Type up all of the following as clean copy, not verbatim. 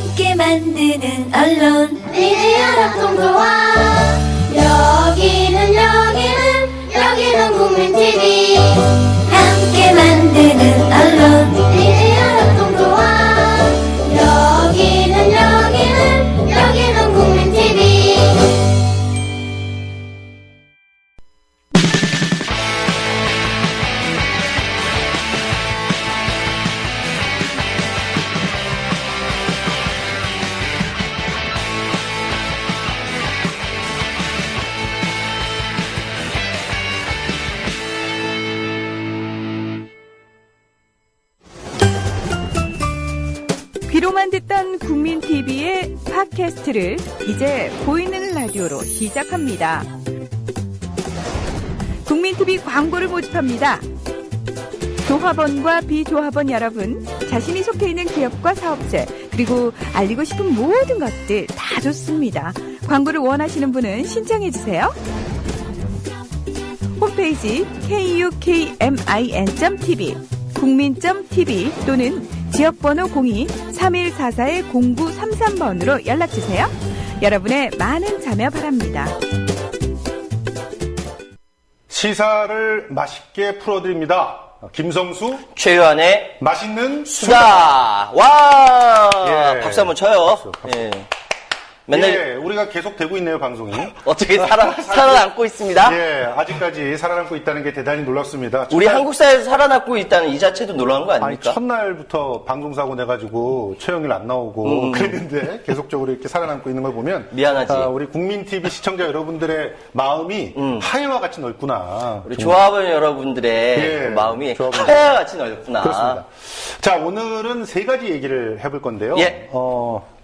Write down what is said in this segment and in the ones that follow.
함께 만드는 언론 미디어 합동조합. 여기는 국민TV. 함께 만드는 언론 미디어 합동조합. 여기는 국민TV. 귀로만 듣던 국민TV의 팟캐스트를 이제 보이는 라디오로 시작합니다. 국민TV 광고를 모집합니다. 조합원과 비조합원 여러분, 자신이 속해 있는 기업과 사업체, 그리고 알리고 싶은 모든 것들 다 좋습니다. 광고를 원하시는 분은 신청해주세요. 홈페이지 kukmin.tv, 국민.tv 또는 지역번호 02-3144-0933번으로 연락주세요. 여러분의 많은 참여 바랍니다. 시사를 맛있게 풀어드립니다. 김성수, 최유한의 맛있는 수다. 와, 예. 박수 한번 쳐요. 박수. 예. 맨날 예, 우리가 계속 되고 있네요, 방송이. 어떻게 살아남고 있습니다. 예, 아직까지 살아남고 있다는 게 대단히 놀랍습니다. 우리 한국 사회에서 살아남고 있다는 이 자체도 놀라운 거 아니, 아닙니까? 첫날부터 방송사고 내가지고 최영일 안 나오고 그랬는데 계속적으로 이렇게 살아남고 있는 걸 보면 미안하지. 우리 국민TV 시청자 여러분들의 마음이 하늘과 같이 넓구나. 우리 조합원 여러분들의 예, 그 마음이 조합원. 하늘과 같이 넓구나. 그렇습니다. 자, 오늘은 세 가지 얘기를 해볼 건데요. 예.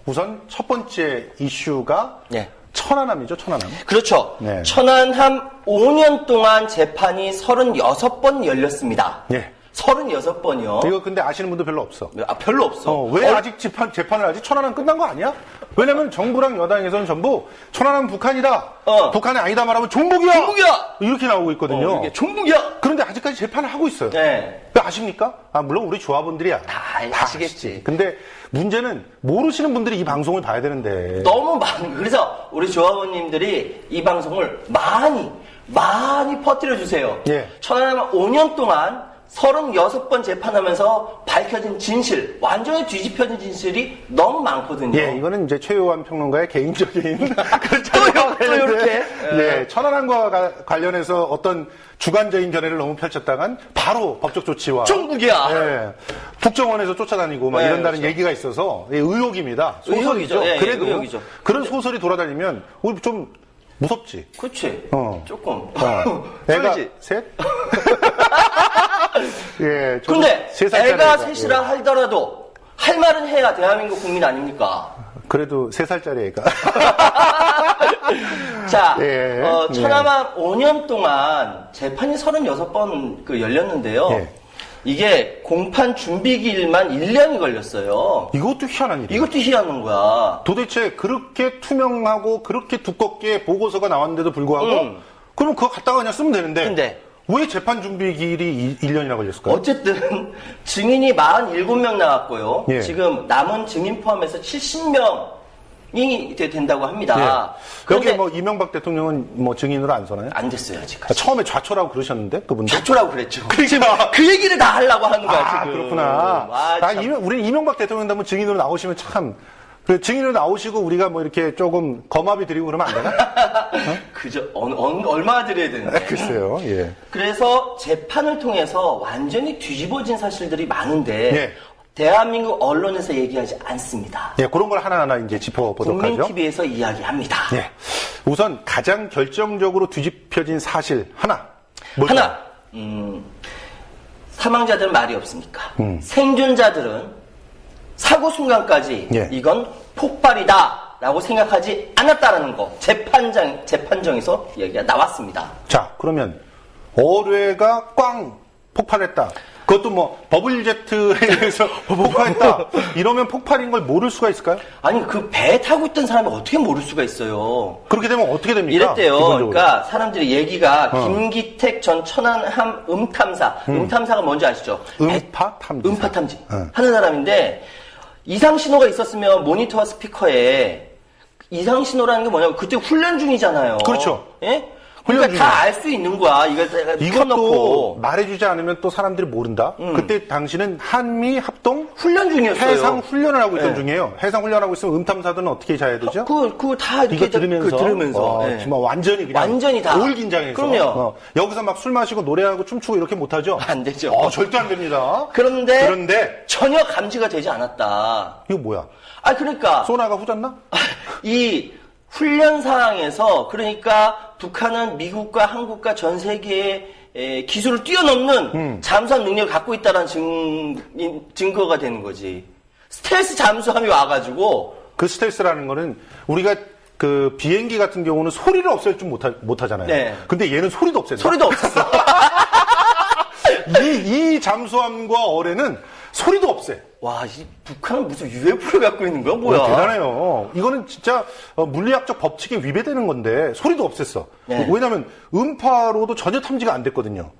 우선 첫 번째 이슈가 예. 천안함이죠, 천안함. 그렇죠. 네. 천안함 5년 동안 재판이 36번 열렸습니다. 예. 36번이요. 이거 근데 아시는 분도 별로 없어. 별로 없어. 왜 아직 재판을 하지? 천안함 끝난 거 아니야? 왜냐면 정부랑 여당에서는 전부 천안함 북한이다. 북한이 아니다 말하면 종북이야. 종북이야. 이렇게 나오고 있거든요. 이게 종북이야. 그런데 아직까지 재판을 하고 있어요. 네. 왜 아십니까? 물론 우리 조합원들이야. 다 아시겠지. 아시지. 근데 문제는 모르시는 분들이 이 방송을 봐야 되는데. 너무 그래서 우리 조합원님들이 이 방송을 많이 퍼뜨려 주세요. 예. 천안함 5년 동안 36번 재판하면서 밝혀진 진실, 완전히 뒤집혀진 진실이 너무 많거든요. 예, 이거는 이제 최요한 평론가의 개인적인 또 이렇게. 예, 천안함과 관련해서 어떤 주관적인 견해를 너무 펼쳤다간 바로 법적 조치와 종북이야. 예, 국정원에서 쫓아다니고 막 네, 이런다는 그렇죠. 얘기가 있어서 예, 의혹입니다. 소설이죠. 의혹이죠. 예, 그래도 의혹이죠. 그런 소설이 돌아다니면 우리 좀 무섭지. 그치. 조금. 애가 쫄지. 셋? 예. 근데 세 살짜리 애가 셋이라 하더라도 할 말은 해야 대한민국 국민 아닙니까? 그래도 3살짜리 애가. 자, 예. 천안함 5년 동안 재판이 36번 열렸는데요. 예. 이게 공판 준비기일만 1년이 걸렸어요. 이것도 희한한 일이야. 이것도 희한한 거야. 도대체 그렇게 투명하고 그렇게 두껍게 보고서가 나왔는데도 불구하고 그러면 그거 갖다가 그냥 쓰면 되는데 근데 왜 재판 준비 기일이 1년이나 걸렸을까요? 어쨌든 증인이 47명 나왔고요. 예. 지금 남은 증인 포함해서 70명이 된다고 합니다. 그런데 그런데 뭐 이명박 대통령은 뭐 증인으로 안 서나요? 안 됐어요, 아직까지. 처음에 좌초라고 그러셨는데 그분들. 좌초라고 그랬죠. 그 얘기를 다 하려고 하는 거야, 지금. 그렇구나. 우리 이명박 대통령도 한번 증인으로 나오시면 참. 그 증인으로 나오시고 우리가 뭐 이렇게 조금 거마비 드리고 그러면 안 되나? 그죠. 얼마나 드려야 되는데. 글쎄요, 예. 그래서 재판을 통해서 완전히 뒤집어진 사실들이 많은데, 예. 대한민국 언론에서 얘기하지 않습니다. 예, 그런 걸 하나하나 이제 짚어보도록 하죠. 국민TV에서 이야기합니다. 예. 우선 가장 결정적으로 뒤집혀진 사실 하나. 뭘까요? 하나, 사망자들은 말이 없습니까? 생존자들은 사고 순간까지 예. 이건 폭발이다 라고 생각하지 않았다라는 거 재판정에서 얘기가 나왔습니다. 자, 그러면 어뢰가 꽝 폭발했다. 그것도 뭐 버블제트에 의해서 폭발했다. 이러면 폭발인 걸 모를 수가 있을까요? 아니 그 배 타고 있던 사람이 어떻게 모를 수가 있어요. 그렇게 되면 어떻게 됩니까? 이랬대요. 기본적으로. 그러니까 사람들이 얘기가 김기택 전 천안함 음탐사. 음탐사가 뭔지 아시죠? 음파 탐지. 음파 탐지 하는 사람인데 이상 신호가 있었으면 모니터와 스피커에 이상 신호라는 게 뭐냐면 그때 훈련 중이잖아요. 그렇죠. 예? 그러니까 다 알 수 있는 거야. 이걸 이것도 켜놓고 말해주지 않으면 또 사람들이 모른다. 그때 당시는 한미 합동 훈련 중이었어요. 해상 훈련을 하고 있던 네. 중이에요. 해상 훈련하고 있으면 음탐사들은 어떻게 자야 되죠? 그거 다 이렇게 이거 들으면서, 들으면서. 예. 정말 완전히 그냥 완전히 다. 올 긴장해서. 그럼요. 여기서 막 술 마시고 노래하고 춤추고 이렇게 못하죠? 안 되죠. 절대 안 됩니다. 그런데 전혀 감지가 되지 않았다. 이거 뭐야? 그러니까 소나가 후졌나? 이 훈련 상황에서 그러니까 북한은 미국과 한국과 전 세계의 기술을 뛰어넘는 잠수함 능력을 갖고 있다는 증거가 되는 거지. 스텔스 잠수함이 와가지고 그 스텔스라는 거는 우리가 그 비행기 같은 경우는 소리를 없앨 줄 못하잖아요. 네. 근데 얘는 소리도 없앴다. 소리도 없었어. 이 잠수함과 어뢰는 소리도 없애. 와, 이 북한은 무슨 UFO를 갖고 있는 거야, 뭐야? 대단해요. 이거는 진짜 물리학적 법칙에 위배되는 건데 소리도 없앴어. 네. 왜냐하면 음파로도 전혀 탐지가 안 됐거든요.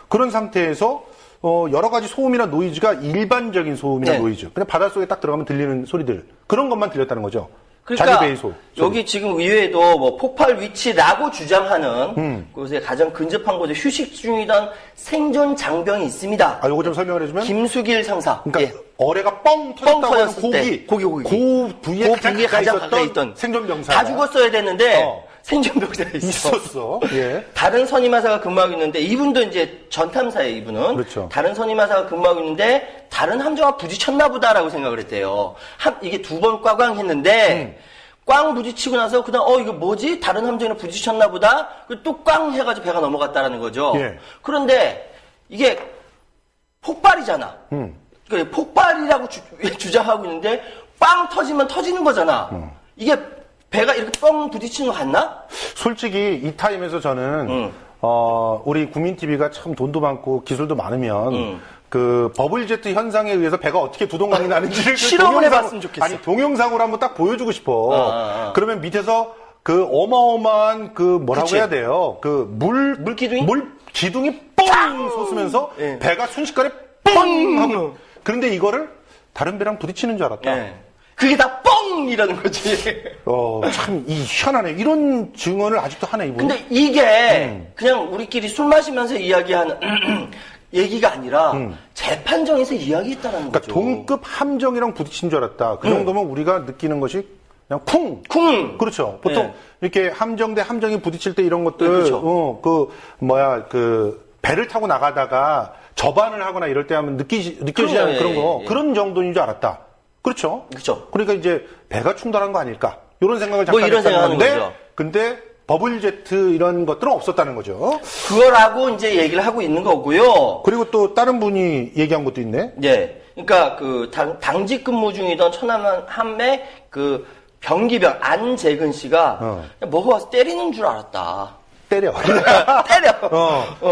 그런 상태에서 여러 가지 소음이나 노이즈가 일반적인 소음이나 네. 노이즈, 그냥 바닷속에 딱 들어가면 들리는 소리들, 그런 것만 들렸다는 거죠. 그러니까 자주배의 소리. 여기 지금 의회도 뭐 폭발 위치라고 주장하는 곳에 가장 근접한 곳에 휴식 중이던 생존 장병이 있습니다. 요거 좀 설명을 해주면. 김수길 상사. 그러니까 예. 어뢰가 뻥 터졌다고 하는 터졌을 때, 고기. 그 부위에 가장 가까이 있던 생존병사. 다 죽었어야 됐는데 생존병사가 있었어. 예. 다른 선임하사가 근무하고 있는데 이분도 이제 전탐사예요. 이분은. 그렇죠. 다른 선임하사가 근무하고 있는데 다른 함정과 부딪혔나 보다라고 생각을 했대요. 이게 두 번 꽝꽝했는데 꽝 부딪히고 나서 그다음 이거 뭐지? 다른 함정이랑 부딪혔나 보다. 또 꽝 해가지고 배가 넘어갔다라는 거죠. 예. 그런데 이게 폭발이잖아. 그러니까 폭발이라고 주장하고 있는데 빵 터지면 터지는 거잖아. 이게 배가 이렇게 뻥 부딪히는 거 같나? 솔직히 이 타임에서 저는 우리 국민TV가 참 돈도 많고 기술도 많으면 그 버블제트 현상에 의해서 배가 어떻게 두동강이 나는지를 실험을 해봤으면 좋겠어. 아니 동영상으로 한번 딱 보여주고 싶어. 그러면 밑에서 그 어마어마한 그 뭐라고 그치. 해야 돼요? 그 물 기둥이 뻥 솟으면서 예. 배가 순식간에 뻥 하고. 그런데 이거를 다른 배랑 부딪히는 줄 알았다. 예. 그게 다 뻥이라는 거지. 참 희한하네. 이런 증언을 아직도 하네 이분. 근데 이게 그냥 우리끼리 술 마시면서 이야기하는 얘기가 아니라 재판정에서 이야기했다라는 그러니까 거죠. 동급 함정이랑 부딪힌 줄 알았다. 그 정도면 우리가 느끼는 것이 그냥 쿵. 그렇죠. 보통 네. 이렇게 함정 대 함정이 부딪힐 때 이런 것들, 네, 그렇죠. 배를 타고 나가다가 접안을 하거나 이럴 때 하면 느껴지지 않는 그런 거, 예. 그런 정도인 줄 알았다. 그렇죠. 그렇죠. 그러니까 이제 배가 충돌한 거 아닐까. 이런 생각을 잠깐 이런 했다는 생각하는 건데, 거죠. 근데 버블제트 이런 것들은 없었다는 거죠. 그거라고 이제 얘기를 하고 있는 거고요. 그리고 또 다른 분이 얘기한 것도 있네. 예. 그러니까 그 당직 근무 중이던 천안 함의 그 병기병 안재근 씨가 그냥 뭐가 와서 때리는 줄 알았다. 때려.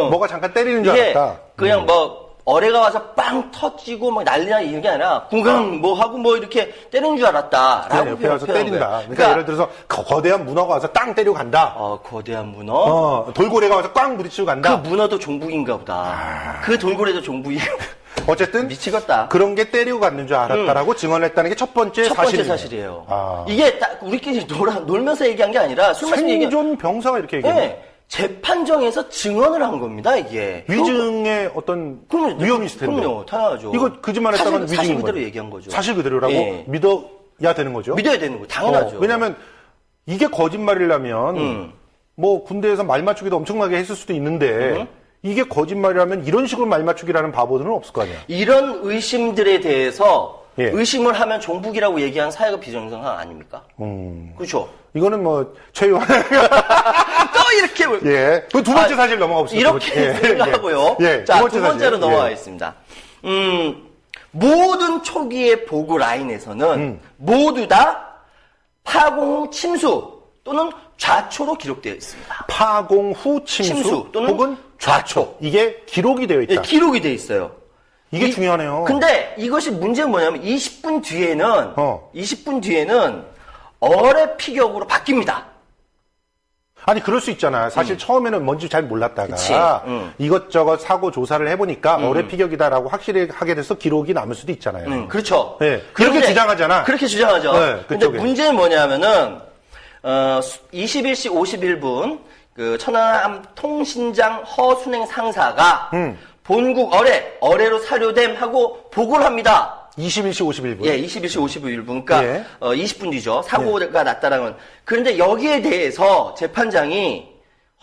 뭐가 잠깐 때리는 줄 이게 알았다. 그냥 뭐 어뢰가 와서 빵 터지고 막 난리나 이런 게 아니라 궁강 뭐 하고 뭐 이렇게 때리는 줄 알았다라고 옆에 와서 표현한 때린다. 거예요. 그러니까 예를 들어서 거대한 문어가 와서 땅 때리고 간다. 거대한 문어. 돌고래가 와서 꽝 부딪히고 그 간다. 문어도 종북인가 보다. 그 돌고래도 종북인가 보다. 어쨌든 미치겠다. 그런 게 때리고 갔는 줄 알았다라고 증언을 했다는 게 첫 번째 첫 번째 사실이에요. 사실이에요. 이게 딱 우리끼리 놀면서 얘기한 게 아니라 술 마시면 얘기. 생존 병사가 이렇게 얘기해요. 네. 재판정에서 증언을 한 겁니다, 이게. 위증의 어떤 그럼요. 위험이 있을 텐데. 그럼요, 당연하죠. 이거 거짓말했다면 위증인 사실 그대로 거예요. 얘기한 거죠. 사실 그대로라고 예. 믿어야 되는 거죠. 믿어야 되는 거 당연하죠. 왜냐하면 이게 거짓말이라면 뭐 군대에서 말 맞추기도 엄청나게 했을 수도 있는데 이게 거짓말이라면 이런 식으로 말 맞추기라는 바보들은 없을 거 아니야. 이런 의심들에 대해서 예. 의심을 하면 종북이라고 얘기한 사회가 비정상화 아닙니까? 그렇죠. 이거는 뭐 최유한 또 이렇게 예. 그 두 번째 사실 넘어가 봅시다. 이렇게 생각하고요. 예. 자, 두 번째 두 번째로 사실. 넘어가겠습니다. 모든 초기의 보고 라인에서는 모두 다 파공 후 침수 또는 좌초로 기록되어 있습니다. 파공 후 침수, 또는 혹은 좌초. 이게 기록이 되어 있다. 예, 기록이 되어 있어요. 이게 중요하네요. 근데 이것이 문제는 뭐냐면 20분 뒤에는 어뢰 피격으로 바뀝니다. 아니 그럴 수 있잖아. 사실 처음에는 뭔지 잘 몰랐다가 그치. 이것저것 사고 조사를 해보니까 어뢰 피격이다라고 확실히 하게 돼서 기록이 남을 수도 있잖아요. 그렇죠. 네, 그렇게 그런데 주장하잖아. 그렇게 주장하죠. 네, 근데 그쪽에. 문제는 뭐냐면은 21시 51분 그 천안함 통신장 허순행 상사가 본국 어뢰로 사료됨 하고 보고를 합니다. 21시 51분. 예, 21시 51분. 그러니까 예. 20분 뒤죠. 사고가 났다라는. 그런데 여기에 대해서 재판장이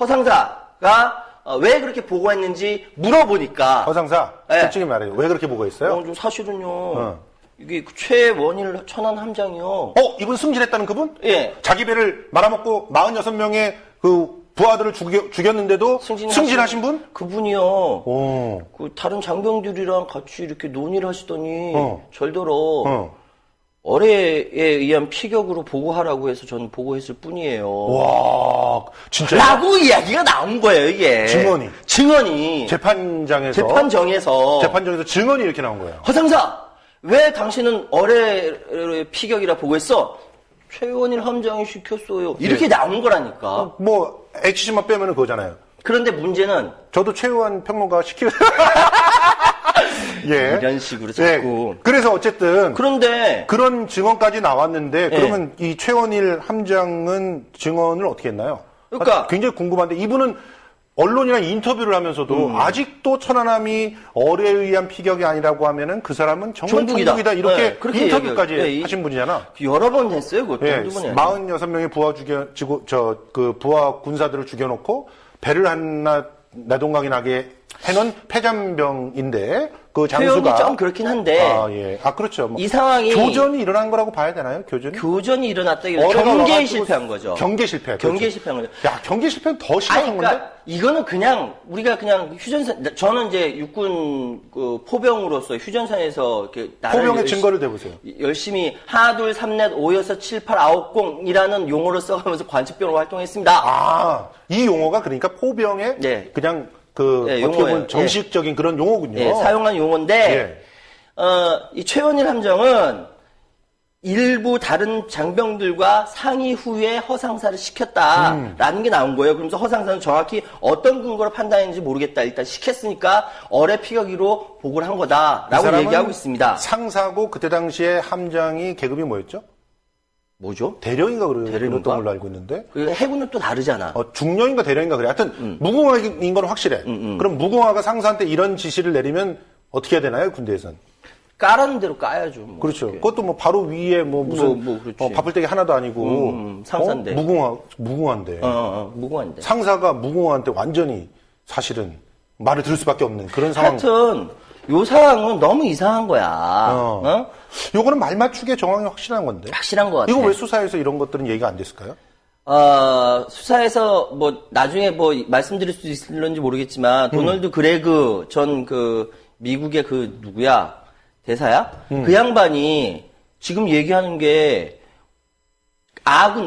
허상사가 왜 그렇게 보고했는지 물어보니까 허상사, 예. 솔직히 말해요. 왜 그렇게 보고했어요? 좀 사실은요. 이게 그 최원일 천안 함장이요. 이분 승진했다는 그분? 예. 자기 배를 말아먹고 46명의 그 부하들을 죽였는데도 승진하신 분? 그분이요. 오. 그 다른 장병들이랑 같이 이렇게 논의를 하시더니 절더러 어뢰에 의한 피격으로 보고하라고 해서 저는 보고했을 뿐이에요. 와, 진짜. 라고 이야기가 나온 거예요, 이게. 증언이. 재판정에서 증언이 이렇게 나온 거예요. 허상사, 왜 당신은 어뢰 피격이라 보고했어? 최원일 함장이 시켰어요. 이렇게 나온 거라니까. 뭐, HC만 빼면은 그거잖아요. 그런데 문제는. 저도 최우한 평론가 예. 이런 식으로 자꾸. 예. 그래서 어쨌든. 그런데. 그런 증언까지 나왔는데, 그러면 이 최원일 함장은 증언을 어떻게 했나요? 그러니까. 굉장히 궁금한데, 이분은 언론이랑 인터뷰를 하면서도 아직도 천안함이 어뢰에 의한 피격이 아니라고 하면은 그 사람은 정말 종북이다 이렇게 그렇게 인터뷰까지 하신 분이잖아. 여러 번 했어요, 그것도. 예, 한두 번이 46명의 부하 군사들을 죽여놓고 배를 하나 내동강이 나게 해놓은 패잔병인데 그 장수가 표현이 좀 그렇긴 한데. 예. 그렇죠. 뭐 이 상황이 교전이 일어난 거라고 봐야 되나요? 교전이 일어났다기보다 경계에 실패한 거죠. 경계 실패. 경계에 실패한 거죠. 야, 경계 실패는 더 심각한 건데? 그러니까 이거는 그냥 우리가 그냥 휴전선, 저는 이제 육군 그 포병으로서 휴전선에서 이렇게 포병의 증거를 대보세요. 열심히 하나 둘 삼 넷 5 6 7 8 9 0이라는 용어를 써가면서 관측병으로 활동했습니다. 이 용어가 그러니까 포병의 그냥 어떻게 보면 정식적인 그런 용어군요. 예, 사용한 용어인데, 이 최원일 함정은 일부 다른 장병들과 상의 후에 허상사를 시켰다라는 게 나온 거예요. 그러면서 허상사는 정확히 어떤 근거로 판단했는지 모르겠다. 일단 시켰으니까 어뢰 피격으로 보고를 한 거다라고 얘기하고 있습니다. 상사고 그때 당시에 함장이 계급이 뭐였죠? 뭐죠? 대령인가 그랬던 걸로 알고 있는데. 해군은 또 다르잖아. 중령인가 대령인가 그래. 하여튼 무궁화인 건 확실해. 그럼 무궁화가 상사한테 이런 지시를 내리면 어떻게 해야 되나요? 군대에선? 까라는 대로 까야죠. 뭐 그렇죠. 그렇게. 그것도 뭐 바로 위에 무슨 바쁠때기 하나도 아니고 상사인데. 무궁화인데. 무궁화인데. 상사가 무궁화한테 완전히 사실은 말을 들을 수밖에 없는 그런 상황. 하여튼 요 상황은 너무 이상한 거야. 요거는 말 맞추기에 정황이 확실한 건데. 확실한 것 같아. 이거 왜 수사에서 이런 것들은 얘기가 안 됐을까요? 수사에서 뭐 나중에 뭐 말씀드릴 수 있을런지 모르겠지만 도널드 그레그 전 그 미국의 그 누구야? 대사야? 그 양반이 지금 얘기하는 게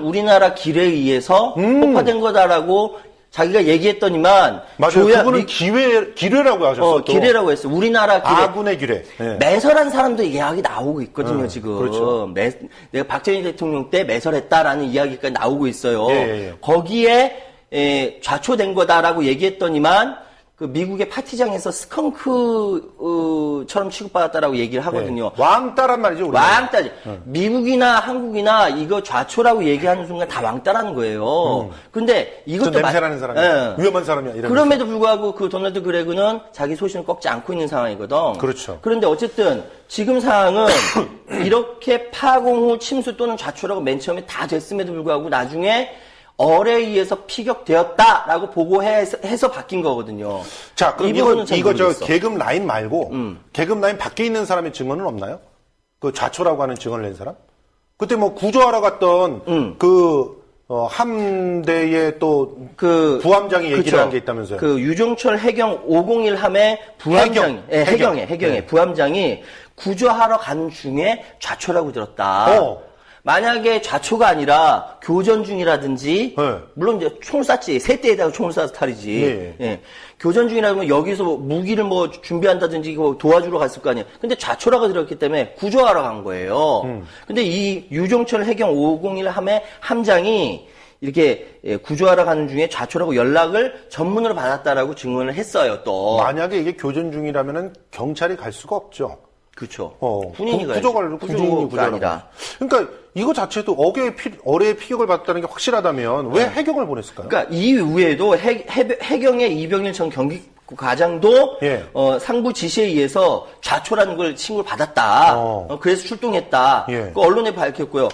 우리나라 길에 의해서 폭파된 거다라고 자기가 얘기했더니만 맞아요. 그분은 기뢰라고 하셨어. 기뢰라고 했어. 우리나라 기뢰. 아군의 기뢰. 네. 매설한 사람도 이야기 나오고 있거든요, 지금. 그렇죠. 내가 박정희 대통령 때 매설했다라는 이야기까지 나오고 있어요. 예. 거기에 좌초된 거다라고 얘기했더니만 그 미국의 파티장에서 스컹크처럼 취급받았다라고 얘기를 하거든요. 네. 왕따란 말이죠. 왕따지. 미국이나 한국이나 이거 좌초라고 얘기하는 순간 다 왕따라는 거예요. 근데 이것도 냄새나는 사람이야. 위험한 사람이야. 그럼에도 불구하고 그 도널드 그레그는 자기 소신을 꺾지 않고 있는 상황이거든. 그렇죠. 그런데 어쨌든 지금 상황은 이렇게 파공 후 침수 또는 좌초라고 맨 처음에 다 됐음에도 불구하고 나중에 어뢰에 의해서 피격되었다라고 보고해서 바뀐 거거든요. 자, 그럼 이거 저 계급 라인 말고 계급 라인 밖에 있는 사람의 증언은 없나요? 그 좌초라고 하는 증언을 낸 사람? 그때 뭐 구조하러 갔던 함대의 또 부함장이 얘기를 한 게 있다면서요? 그 유종철 해경 501 함의 부함장, 해경의 부함장이 구조하러 간 중에 좌초라고 들었다. 만약에 좌초가 아니라 교전 중이라든지, 물론 이제 총을 쐈지. 세 대에다가 총을 쏴서 탈이지. 예. 교전 중이라면 여기서 무기를 뭐 준비한다든지 도와주러 갔을 거 아니에요. 근데 좌초라고 들었기 때문에 구조하러 간 거예요. 근데 이 유종철 해경 501 함의 함장이 이렇게 구조하러 가는 중에 좌초라고 연락을 전문으로 받았다라고 증언을 했어요. 또 만약에 이게 교전 중이라면은 경찰이 갈 수가 없죠. 그렇죠. 군인이 가야죠. 구조가 구조가 아니라. 그러니까 이거 자체도 어뢰의 피격을 받았다는 게 확실하다면 왜 해경을 보냈을까요? 그러니까 이후에도 해경의 이병일 전 경기과장도 예. 상부 지시에 의해서 좌초라는 걸 신고를 받았다. 그래서 출동했다. 예. 그 언론에 밝혔고요.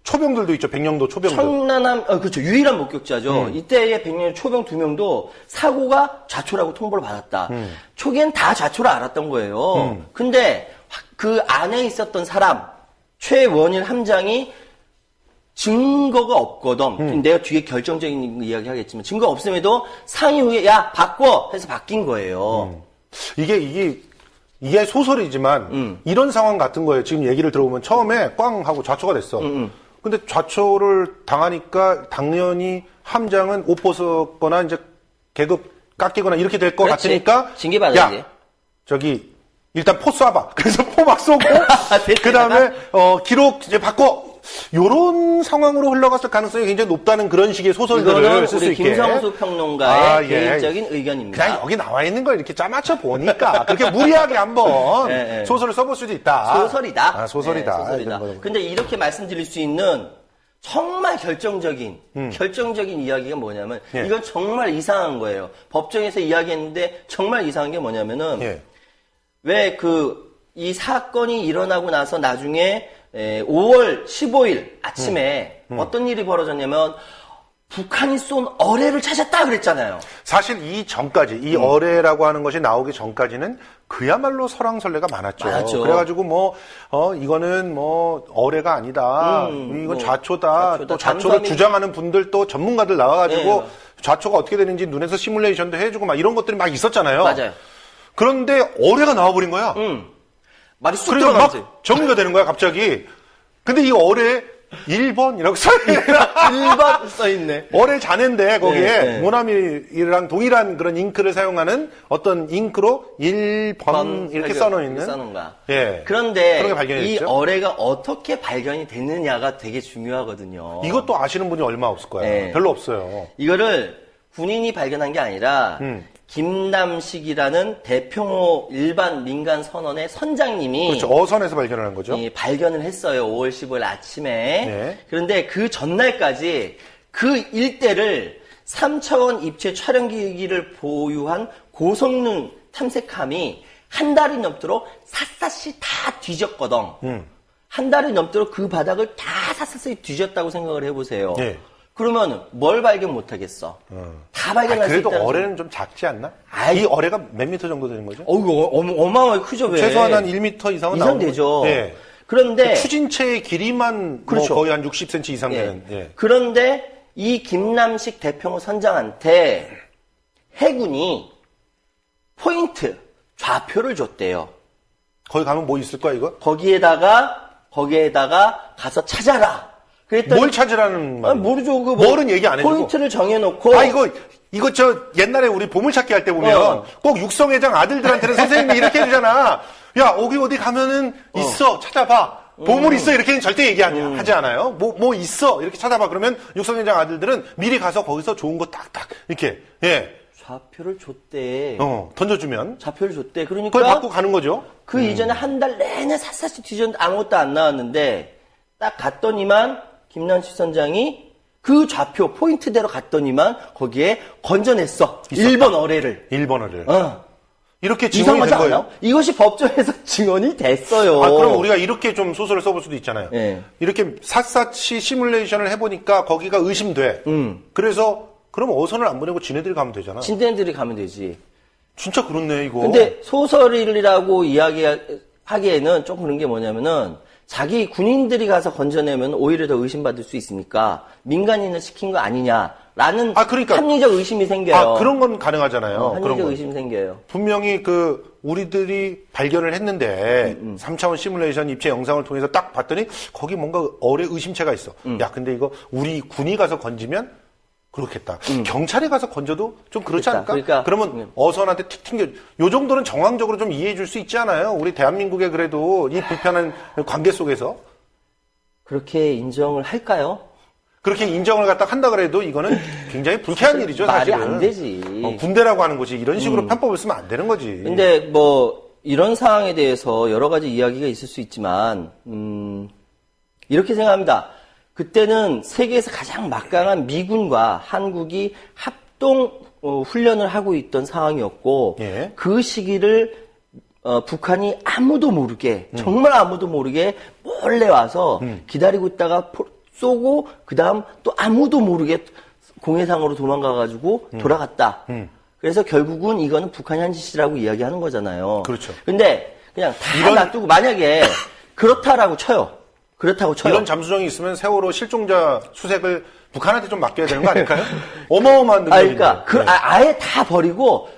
초병들도 있죠. 백령도 초병들. 청라남, 그렇죠. 유일한 목격자죠. 이때의 백령 초병 2명도 사고가 좌초라고 통보를 받았다. 초기엔 다 좌초를 알았던 거예요. 근데 그 안에 있었던 사람, 최원일 함장이 증거가 없거든. 내가 뒤에 결정적인 이야기 하겠지만 증거 없음에도 상의 후에 야 바꿔 해서 바뀐 거예요. 이게 소설이지만 이런 상황 같은 거예요. 지금 얘기를 들어보면 처음에 꽝 하고 좌초가 됐어. 근데 좌초를 당하니까 당연히 함장은 옷 벗었거나 이제 계급 깎이거나 이렇게 될 것 같으니까 징계받아야지. 야, 저기 일단 포 쏴봐. 그래서 포 막 쏘고 그 다음에 기록 이제 바꿔. 요런 상황으로 흘러갔을 가능성이 굉장히 높다는 그런 식의 소설들을 쓸 수 우리 있게. 김성수 평론가의 개인적인 의견입니다. 그냥 여기 나와 있는 걸 이렇게 짜맞춰 보니까 그렇게 무리하게 한번 네. 소설을 써볼 수도 있다. 소설이다. 소설이다. 네, 소설이다. 이런 거는. 근데 이렇게 말씀드릴 수 있는 정말 결정적인 이야기가 뭐냐면 예. 이건 정말 이상한 거예요. 법정에서 이야기했는데 정말 이상한 게 뭐냐면은 예. 왜 이 사건이 일어나고 나서 나중에 5월 15일 아침에 어떤 일이 벌어졌냐면 북한이 쏜 어뢰를 찾았다 그랬잖아요. 사실 이 전까지 이 어뢰라고 하는 것이 나오기 전까지는 그야말로 설왕설래가 많았죠. 그래가지고 이거는 어뢰가 아니다. 이건 좌초다. 또 좌초를 주장하는 분들 또 전문가들 나와가지고 좌초가 어떻게 되는지 눈에서 시뮬레이션도 해주고 막 이런 것들이 막 있었잖아요. 맞아요. 그런데 어뢰가 나와버린 거야. 말이 쑥 그래서 들어가지. 막 정리가 되는 거야 갑자기. 근데 이 어뢰 1번이라고 써있네. 1번 써있네. 어뢰 잔해인데 거기에 네. 모나미랑 동일한 그런 잉크를 사용하는 어떤 잉크로 1번 이렇게 써놓있는. 써놓은 거야. 예. 그런데 그런 게 발견이 이 됐죠? 어뢰가 어떻게 발견이 됐느냐가 되게 중요하거든요. 이것도 아시는 분이 얼마 없을 거야. 네. 별로 없어요. 이거를 군인이 발견한 게 아니라 김남식이라는 대평호 일반 민간 선원의 선장님이 그렇죠. 어선에서 발견을 한 거죠. 발견을 했어요. 5월 15일 아침에. 네. 그런데 그 전날까지 그 일대를 3차원 입체 촬영기기를 보유한 고성능 탐색함이 한 달이 넘도록 샅샅이 다 뒤졌거든. 한 달이 넘도록 그 바닥을 다 샅샅이 뒤졌다고 생각을 해보세요. 네. 그러면 뭘 발견 못하겠어? 다 발견할 수 그래도 있다는 어뢰는 좀 작지 않나? 이 어뢰가 몇 미터 정도 되는 거죠? 이거 어마어마하게 크죠, 왜? 최소한 한 1미터 이상은 이상 나오는 되죠. 거죠. 네. 그런데 추진체의 길이만 그렇죠. 거의 한 60cm 이상 되는. 예. 그런데 이 김남식 대평호 선장한테 해군이 포인트, 좌표를 줬대요. 거기 가면 뭐 있을 거야, 이거? 거기에다가 가서 찾아라. 그랬더니 뭘 찾으라는 말이야? 모르죠. 뭘은 얘기 안 해주고. 포인트를 정해놓고. 이거 옛날에 우리 보물찾기 할 때 보면 꼭 육성회장 아들들한테는 선생님이 이렇게 해주잖아. 야, 어디 가면은 있어. 찾아봐. 보물 있어. 이렇게는 절대 얘기 하지 않아요. 뭐 있어. 이렇게 찾아봐. 그러면 육성회장 아들들은 미리 가서 거기서 좋은 거 딱딱 이렇게, 예. 좌표를 줬대. 던져주면. 좌표를 줬대. 그러니까. 그걸 받고 가는 거죠. 그 이전에 한 달 내내 샅샅이 뒤졌는데 아무것도 안 나왔는데 딱 갔더니만 김남식 선장이 그 좌표 포인트대로 갔더니만 거기에 건져냈어. 있었다. 1번 어뢰를. 1번어를. 이렇게 증언이 이상하지 된 거예요. 않아요? 이것이 법정에서 증언이 됐어요. 그럼 우리가 이렇게 좀 소설을 써볼 수도 있잖아요. 네. 이렇게 샅샅이 시뮬레이션을 해보니까 거기가 의심돼. 그래서 그럼 어선을 안 보내고 지네들이 가면 되잖아. 진대들이 가면 되지. 진짜 그렇네 이거. 근데 소설이라고 이야기하기에는 좀 그런 게 뭐냐면은 자기 군인들이 가서 건져내면 오히려 더 의심받을 수 있으니까 민간인을 시킨 거 아니냐라는 그러니까. 합리적 의심이 생겨요. 그런 건 가능하잖아요. 합리적 그런 건. 의심이 생겨요. 분명히 우리들이 발견을 했는데 3차원 시뮬레이션 입체 영상을 통해서 딱 봤더니 거기 뭔가 어뢰 의심체가 있어. 야, 근데 이거 우리 군이 가서 건지면 그렇겠다. 경찰이 가서 건져도 좀 그렇지 않을까? 그러면 어선한테 툭 튕겨. 요 정도는 정황적으로 좀 이해해 줄 수 있지 않아요? 우리 대한민국의 그래도 이 불편한 관계 속에서. 그렇게 인정을 할까요? 그렇게 인정을 갖다 한다 그래도 이거는 굉장히 불쾌한 일이죠, 말이 사실은. 안 되지. 군대라고 하는 곳이 이런 식으로 편법을 쓰면 안 되는 거지. 근데 뭐 이런 상황에 대해서 여러 가지 이야기가 있을 수 있지만 이렇게 생각합니다. 그때는 세계에서 가장 막강한 미군과 한국이 합동 훈련을 하고 있던 상황이었고 예. 그 시기를 북한이 아무도 모르게 정말 아무도 모르게 몰래 와서 기다리고 있다가 쏘고 그다음 또 아무도 모르게 공해상으로 도망가가지고 돌아갔다. 그래서 결국은 이거는 북한이 한 짓이라고 이야기하는 거잖아요. 그렇죠. 근데 그냥 다 놔두고 만약에 그렇다라고 쳐요. 그렇다고 쳐요. 이런 잠수정이 있으면 세월호 실종자 수색을 북한한테 좀 맡겨야 되는 거 아닐까요? 어마어마한 능력인데. 그러니까 아예 다 버리고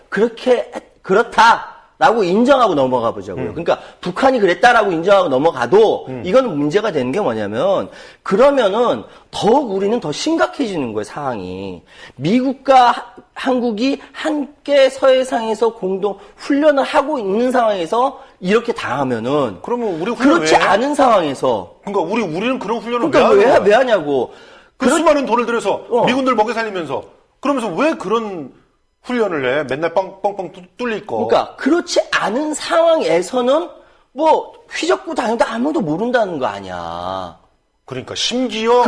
그렇다라고 인정하고 넘어가 보자고요. 그러니까 북한이 그랬다라고 인정하고 넘어가도 이거는 문제가 되는 게 뭐냐면 그러면은 더욱 우리는 더 심각해지는 거예요, 상황이. 미국과 한국이 함께 서해상에서 공동 훈련을 하고 있는 상황에서 이렇게 당하면은 그러면 우리 훈련 그렇지 왜 해? 않은 상황에서 그러니까 우리는 그런 훈련을 그러니까 왜 왜 하냐고. 그 수많은 돈을 들여서 미군들 먹여 살리면서 그러면서 왜 그런 훈련을 해? 맨날 뻥뻥 뚫릴 거. 그러니까 그렇지 않은 상황에서는 뭐 휘젓고 다녀도 아무도 모른다는 거 아니야. 그러니까 심지어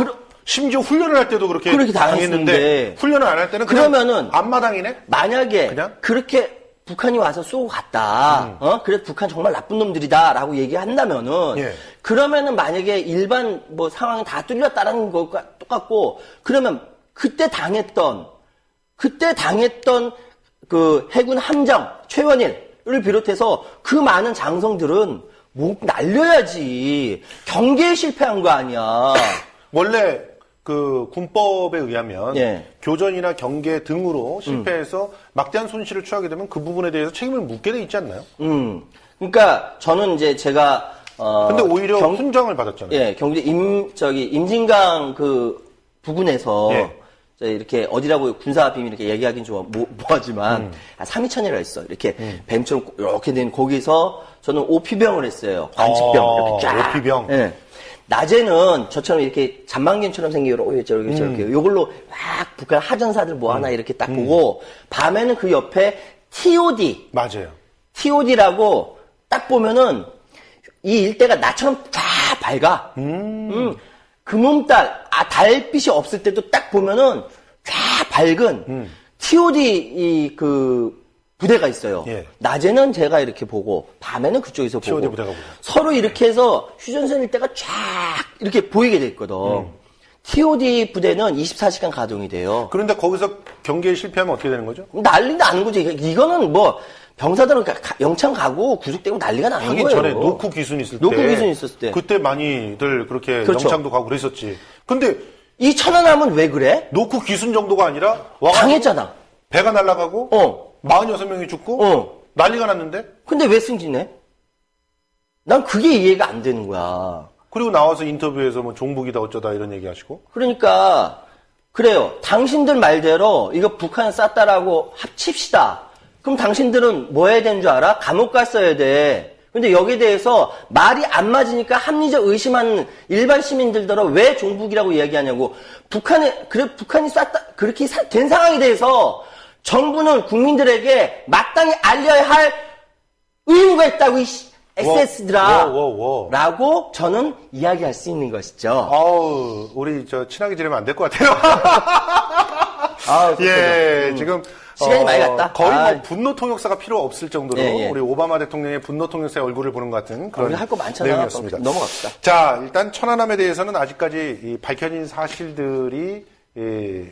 훈련을 할 때도 그렇게 당했는데 당했는데 훈련을 안 할 때는 그냥 그러면은 앞마당이네. 만약에 그냥? 그렇게 북한이 와서 쏘고 갔다. 그래서 북한 정말 나쁜 놈들이다라고 얘기한다면은 예. 그러면은 만약에 일반 뭐 상황이 다 뚫렸다라는 것과 똑같고 그러면 그때 당했던 그 해군 함정 최원일을 비롯해서 그 많은 장성들은 뭐 날려야지. 경계에 실패한 거 아니야. 원래 그 군법에 의하면 예. 교전이나 경계 등으로 실패해서 막대한 손실을 취하게 되면 그 부분에 대해서 책임을 묻게 돼 있지 않나요? 그러니까 저는 이제 제가 근데 오히려 훈장을 받았잖아요. 예, 경기도 임진강 그 부근에서 예. 이렇게 어디라고 군사 비밀 이렇게 얘기하기는 좀 뭐하지만 3.2천이라 했어. 이렇게 뱀처럼 이렇게 된 거기서 저는 오피병을 했어요. 관측병 이렇게 쫙. 오피병. 예. 낮에는 저처럼 이렇게 잔망견처럼 생긴 저렇게 요걸로 막 북한 하전사들 뭐 하나 이렇게 딱 보고 밤에는 그 옆에 TOD 맞아요. TOD라고 딱 보면은 이 일대가 나처럼 쫙 밝아. 금음달, 달빛이 없을 때도 딱 보면은 쫙 밝은 TOD 그 부대가 있어요. 예. 낮에는 제가 이렇게 보고 밤에는 그쪽에서 보고 TOD 부대가 보고. 서로 이렇게 해서 휴전선 일대가 쫙 이렇게 보이게 돼 있거든. TOD 부대는 24시간 가동이 돼요. 그런데 거기서 경계에 실패하면 어떻게 되는 거죠? 난리 나는 거지. 이거는 뭐 병사들은 영창 가고 구속되고 난리가 나는 하긴 거예요. 전에 노크 기순 있을 때. 노크 기순 있었을 때. 그때 많이들 그렇게 그렇죠. 영창도 가고 그랬었지. 근데 이 천안함은 왜 그래? 노크 기순 정도가 아니라 와가지고 당했잖아. 배가 날아가고 46명이 죽고 난리가 났는데 근데 왜 승진해? 난 그게 이해가 안 되는 거야. 그리고 나와서 인터뷰에서 뭐 종북이다 어쩌다 이런 얘기 하시고 그러니까 그래요. 당신들 말대로 이거 북한에 쐈다라고 합칩시다. 그럼 당신들은 뭐 해야 되는 줄 알아? 감옥 갔어야 돼. 근데 여기에 대해서 말이 안 맞으니까 합리적 의심하는 일반 시민들더러 왜 종북이라고 이야기하냐고. 북한이 쐈다, 그렇게 된 상황에 대해서 정부는 국민들에게 마땅히 알려야 할 의무가 있다고, 이 SS들아. 라고 저는 이야기할 수 있는 것이죠. 아우, 우리 친하게 지내면 안 될 것 같아요. 예, 지금. 시간이 많이 갔다. 거의 뭐 분노 통역사가 필요 없을 정도로 예. 우리 오바마 대통령의 분노 통역사의 얼굴을 보는 것 같은 그런 할 거 많잖아. 내용이었습니다. 넘어갑시다. 자, 일단 천안함에 대해서는 아직까지 이 밝혀진 사실들이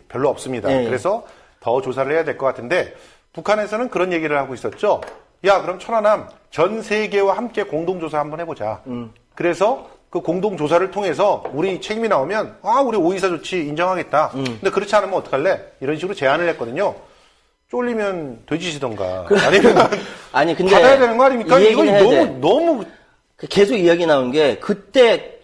별로 없습니다. 예. 그래서 더 조사를 해야 될 것 같은데 북한에서는 그런 얘기를 하고 있었죠. 야, 그럼 천안함 전 세계와 함께 공동조사 한번 해보자. 그래서 그 공동조사를 통해서 우리 책임이 나오면 우리 오이사 조치 인정하겠다. 근데 그렇지 않으면 어떡할래? 이런 식으로 제안을 했거든요. 쫄리면 돼지시던가. 아니면 근데 받아야 되는 거 아닙니까? 이거 너무 계속 이야기 나온 게 그때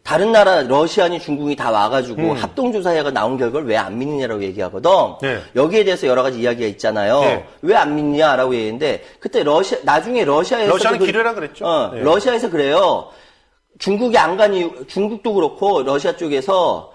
다른 나라 러시아니 중국이 다 와가지고 합동조사회가 나온 결과를 왜 안 믿느냐라고 얘기하거든. 네. 여기에 대해서 여러 가지 이야기가 있잖아요. 네. 왜 안 믿냐라고 얘기했는데 그때 나중에 러시아에서 러시아는 기뢰라 그랬죠. 러시아에서 그래요. 중국이 안 가니, 중국도 그렇고, 러시아 쪽에서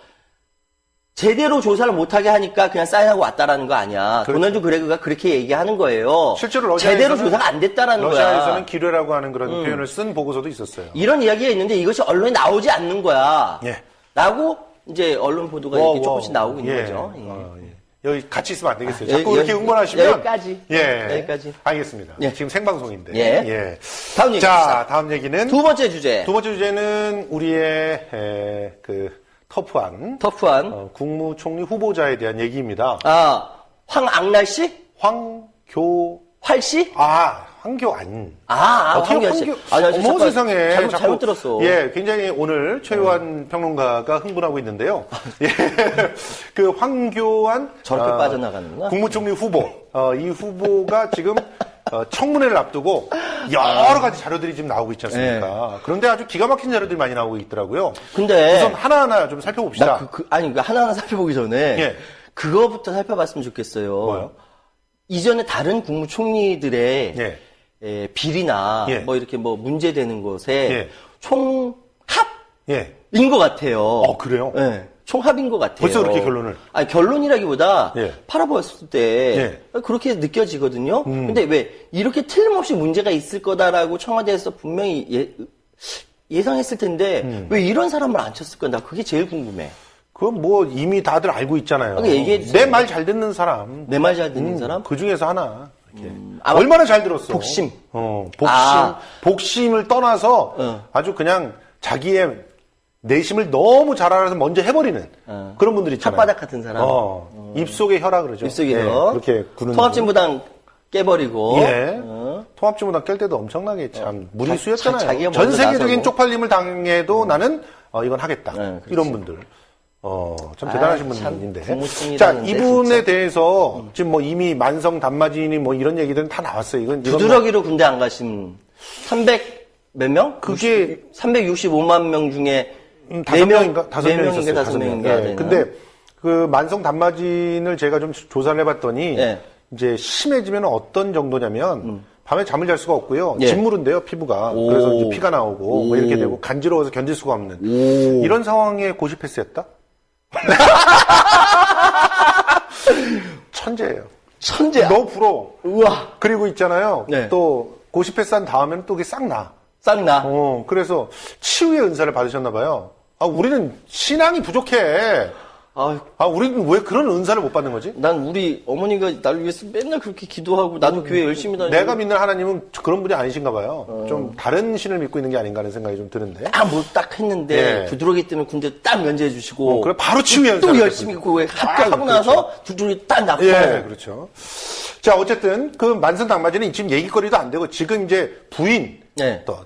제대로 조사를 못하게 하니까 그냥 사인하고 왔다라는 거 아니야. 그렇죠. 도널드 그레그가 그렇게 얘기하는 거예요. 실제로 러시아에서는 제대로 조사가 안 됐다라는 거야. 러시아에서는 기뢰라고 하는 그런 표현을 쓴 보고서도 있었어요. 이런 이야기가 있는데 이것이 언론에 나오지 않는 거야. 예. 라고 이제 언론 보도가 이렇게 조금씩 나오고 있는 예. 거죠. 예. 여기 같이 있으면 안 되겠어요. 아, 자꾸 이렇게 응원하시면. 여기까지. 예. 여기까지. 알겠습니다. 예. 지금 생방송인데. 예. 다음 얘기. 자, 다음 얘기는. 두 번째 주제. 두 번째 주제는 우리의 터프한. 국무총리 후보자에 대한 얘기입니다. 황악날 씨? 황교활 씨? 황교안. 황교안 씨. 어머 세상에. 잘못 들었어. 예, 굉장히 오늘 최유한 평론가가 흥분하고 있는데요. 예. 그 황교안. 저렇게 빠져나가는구나. 국무총리 후보. 이 후보가 지금 청문회를 앞두고 여러 가지 자료들이 지금 나오고 있지 않습니까? 그런데 아주 기가 막힌 자료들이 많이 나오고 있더라고요. 근데. 우선 하나하나 좀 살펴봅시다. 하나하나 살펴보기 전에. 예. 그거부터 살펴봤으면 좋겠어요. 뭐요? 이전에 다른 국무총리들의 예. 비리나 예. 뭐 이렇게 뭐 문제되는 것에 예. 총합인 예. 것 같아요. 그래요? 예. 총합인 것 같아요. 벌써 그렇게 결론을? 아니, 결론이라기보다 예. 팔아보았을 때 그렇게 느껴지거든요. 근데 왜 이렇게 틀림없이 문제가 있을 거다라고 청와대에서 분명히 예상했을 텐데 왜 이런 사람을 안 쳤을까? 나 그게 제일 궁금해. 그건 뭐 이미 다들 알고 있잖아요. 내 말 잘 듣는 사람. 내 말 잘 듣는 사람? 그 중에서 하나. 얼마나 잘 들었어. 복심. 복심을 떠나서 아주 그냥 자기의 내심을 너무 잘 알아서 먼저 해버리는 그런 분들 있잖아요. 혓바닥 같은 사람. 입속의 혀라 그러죠. 입속의 혀. 그렇게 구는. 통합진보당 깨버리고. 통합진보당 깰 때도 엄청나게 참 무리수였잖아요. 자기가 전 먼저 세계적인 나서고. 쪽팔림을 당해도 나는 이건 하겠다. 그렇지. 이런 분들. 참 대단하신 참 분인데. 국무총리라는데, 자, 이분에 진짜. 대해서 지금 뭐 이미 만성 단마진이 뭐 이런 얘기들은 다 나왔어요. 이건 부드러기로 군대 안 가신 300 몇 명? 그게 365만 명 중에 5명인가? 5명 4명인가 있었어요. 5명인가. 근데 그 만성 단마진을 제가 좀 조사를 해봤더니 예. 이제 심해지면 어떤 정도냐면 밤에 잠을 잘 수가 없고요. 예. 짓무른데요, 피부가. 오. 그래서 이제 피가 나오고 뭐 이렇게 되고 간지러워서 견딜 수가 없는 이런 상황에 고시패스였다? 천재예요. 천재야. 너무 부러워. 우와. 그리고 있잖아요. 네. 또 고시패스한 다음에는 또 그게 싹 나. 싹나. 그래서 치유의 은사를 받으셨나 봐요. 우리는 신앙이 부족해. 우리는 왜 그런 은사를 못 받는 거지? 난 우리 어머니가 나를 위해서 맨날 그렇게 기도하고 나도 교회 열심히 다니고. 내가 믿는 하나님은 그런 분이 아니신가 봐요. 좀 다른 신을 믿고 있는 게 아닌가 하는 생각이 좀 드는데. 뭐 딱 했는데 예. 부드러기 때문에 군대 딱 면제해 주시고. 그래 바로 치유의 은사. 또 열심히 그 합격하고 나서 부드러기 딱 낳고. 예, 그렇죠. 자, 어쨌든 그 만성 단마진은 지금 얘기거리도 안 되고 지금 이제 부인, 또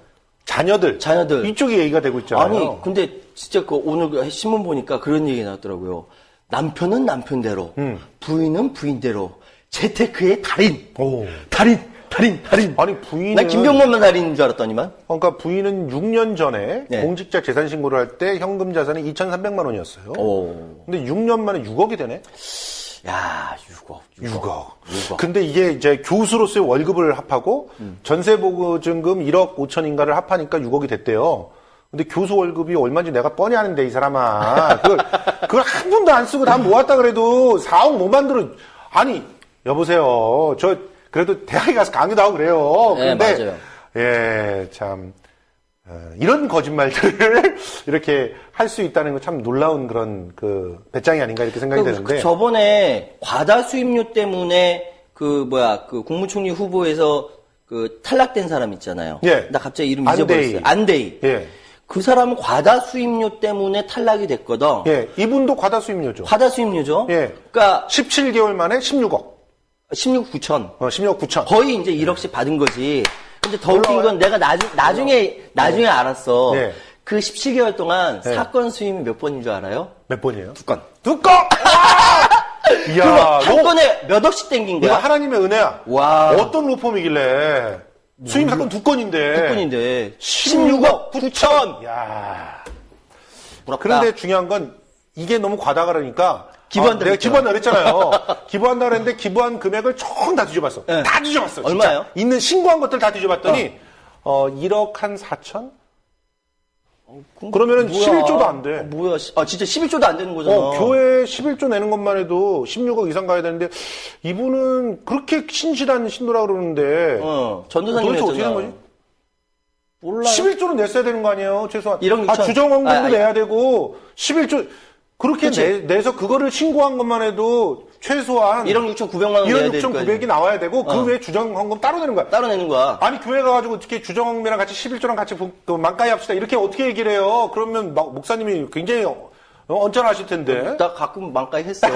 자녀들 이쪽이 얘기가 되고 있잖아요. 아니, 근데 진짜 그 오늘 신문 보니까 그런 얘기 나왔더라고요. 남편은 남편대로, 부인은 부인대로, 재테크의 달인. 달인. 아니, 부인은. 난 김병만만 달인인 줄 알았더니만. 그러니까 부인은 6년 전에 공직자 재산 신고를 할 때 현금 자산이 2,300만 원이었어요. 근데 6년 만에 6억이 되네? 야, 6억. 근데 이게 이제 교수로서의 월급을 합하고 전세보증금 1억 5천인가를 합하니까 6억이 됐대요. 근데 교수 월급이 얼마인지 내가 뻔히 아는데 이 사람아. 그걸 한 푼도 안 쓰고 다 모았다 그래도 4억 못 만들어. 아니, 여보세요. 저 그래도 대학에 가서 강의도 하고 그래요. 네, 근데 맞아요. 예, 참 이런 거짓말들을 이렇게 할 수 있다는 건 참 놀라운 그런 그 배짱이 아닌가 이렇게 생각이 되는데. 저번에 과다 수입료 때문에 그 국무총리 후보에서 그 탈락된 사람 있잖아요. 예. 나 갑자기 이름 잊어버렸어요. 안데이. 예. 그 사람은 과다 수입료 때문에 탈락이 됐거든. 예. 이분도 과다 수입료죠. 과다 수입료죠. 예. 그러니까 17개월 만에 16억. 16억 9천. 16억 9천. 거의 이제 1억씩 받은 거지. 근데 더 웃긴 건 내가 나중에 알았어. 예. 그 17개월 동안 사건 수임이 몇 번인 줄 알아요? 몇 번이에요? 2건. 2건! 이야, 그럼 한 건에 몇 억씩 땡긴 이거 거야? 하나님의 은혜야. 와. 어떤 로펌이길래. 수임 사건 2건인데. 2건인데. 16억 9천! 야 부럽다. 그런데 중요한 건 이게 너무 과다가 그러니까. 기부한다 내가 기부한다 그랬잖아요. 기부한다 그랬는데 기부한 금액을 총 다 뒤져봤어. 네. 다 뒤져봤어. 진짜. 얼마예요? 있는 신고한 것들 다 뒤져봤더니 1억 한 4천? 그러면은 뭐야? 11조도 안 돼. 뭐야? 진짜 11조도 안 되는 거잖아. 교회 11조 내는 것만 해도 16억 이상 가야 되는데 이분은 그렇게 신실한 신도라 그러는데 전도사님이었잖아. 도대체 어떻게 된 거지? 몰라요. 11조는 냈어야 되는 거 아니에요? 최소한. 1억 6천. 주정원금도 내야 되고 11조 그렇게 내서 그거를 신고한 것만 해도 최소한 1억 6,900만 원 내야 1억 6,900이 나와야 되고 그 외에 주정원금 따로 내는 거야. 따로 내는 거야. 아니 교회 가가지고 어떻게 주정원금이랑 같이 11조랑 같이 그 만가위 합시다 이렇게 어떻게 얘기를 해요? 그러면 목사님이 굉장히 언짢아하실 텐데. 나 가끔 만까지 했어.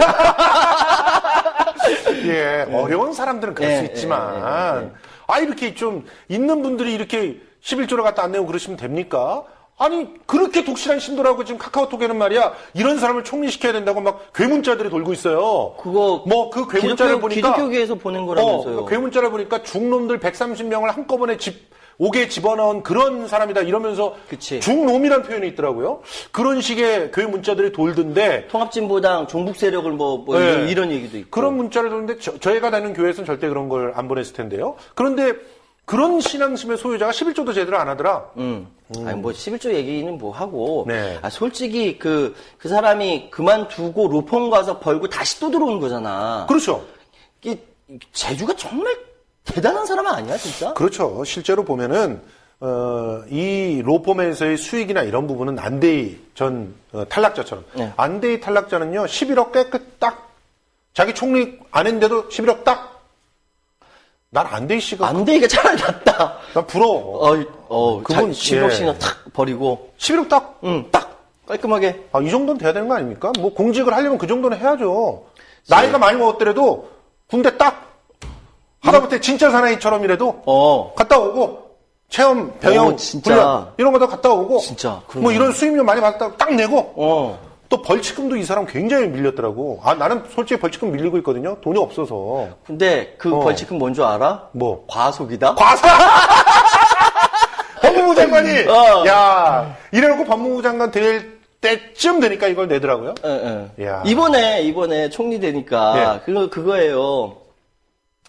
예, 어려운 사람들은 그럴 수 있지만 이렇게 좀 있는 분들이 이렇게 11조를 갖다 안 내고 그러시면 됩니까? 아니 그렇게 독실한 신도라고 지금 카카오톡에는 말이야 이런 사람을 총리시켜야 된다고 막 괴문자들이 돌고 있어요. 그거 뭐 그 괴문자를 보니까 기독교계에서 보낸 거라면서요. 괴문자를 보니까 중놈들 130명을 한꺼번에 옥에 집어넣은 그런 사람이다 이러면서 그치. 중놈이란 표현이 있더라고요. 그런 식의 교회 문자들이 돌던데 통합진보당 종북 세력을 네. 이런 얘기도 있고. 그런 문자를 돌는데 저희가 다니는 교회에서는 절대 그런 걸 안 보냈을 텐데요. 그런데 그런 신앙심의 소유자가 11조도 제대로 안 하더라. 아니, 11조 얘기는 뭐 하고. 네. 솔직히 그 사람이 그만두고 로펌 가서 벌고 다시 또 들어온 거잖아. 그렇죠. 제주가 정말 대단한 사람 아니야, 진짜? 그렇죠. 실제로 보면은, 이 로펌에서의 수익이나 이런 부분은 안데이 전 탈락자처럼. 네. 안데이 탈락자는요, 11억 깨끗 딱. 자기 총리 안 했는데도 11억 딱. 난 안데이 씨가. 안데이가 차라리 낫다. 난 부러워. 그분 11억씩이나 탁 버리고. 11억 딱. 딱. 깔끔하게. 이 정도는 돼야 되는 거 아닙니까? 뭐 공직을 하려면 그 정도는 해야죠. 나이가 많이 먹었더라도 군대 딱. 하다못해 진짜 사나이처럼이라도 갔다 오고 체험 병영 진짜. 훈련 이런 거 다 갔다 오고 진짜, 뭐 이런 수임료 많이 받았다고 딱 내고 어. 또 벌칙금도 이 사람 굉장히 밀렸더라고. 나는 솔직히 벌칙금 밀리고 있거든요. 돈이 없어서. 근데 그 벌칙은 뭔 줄 알아? 뭐? 과속이다? 법무부 장관이 야 이래놓고 법무부 장관 될 때쯤 되니까 이걸 내더라고요. 야. 이번에 총리 되니까 그거예요.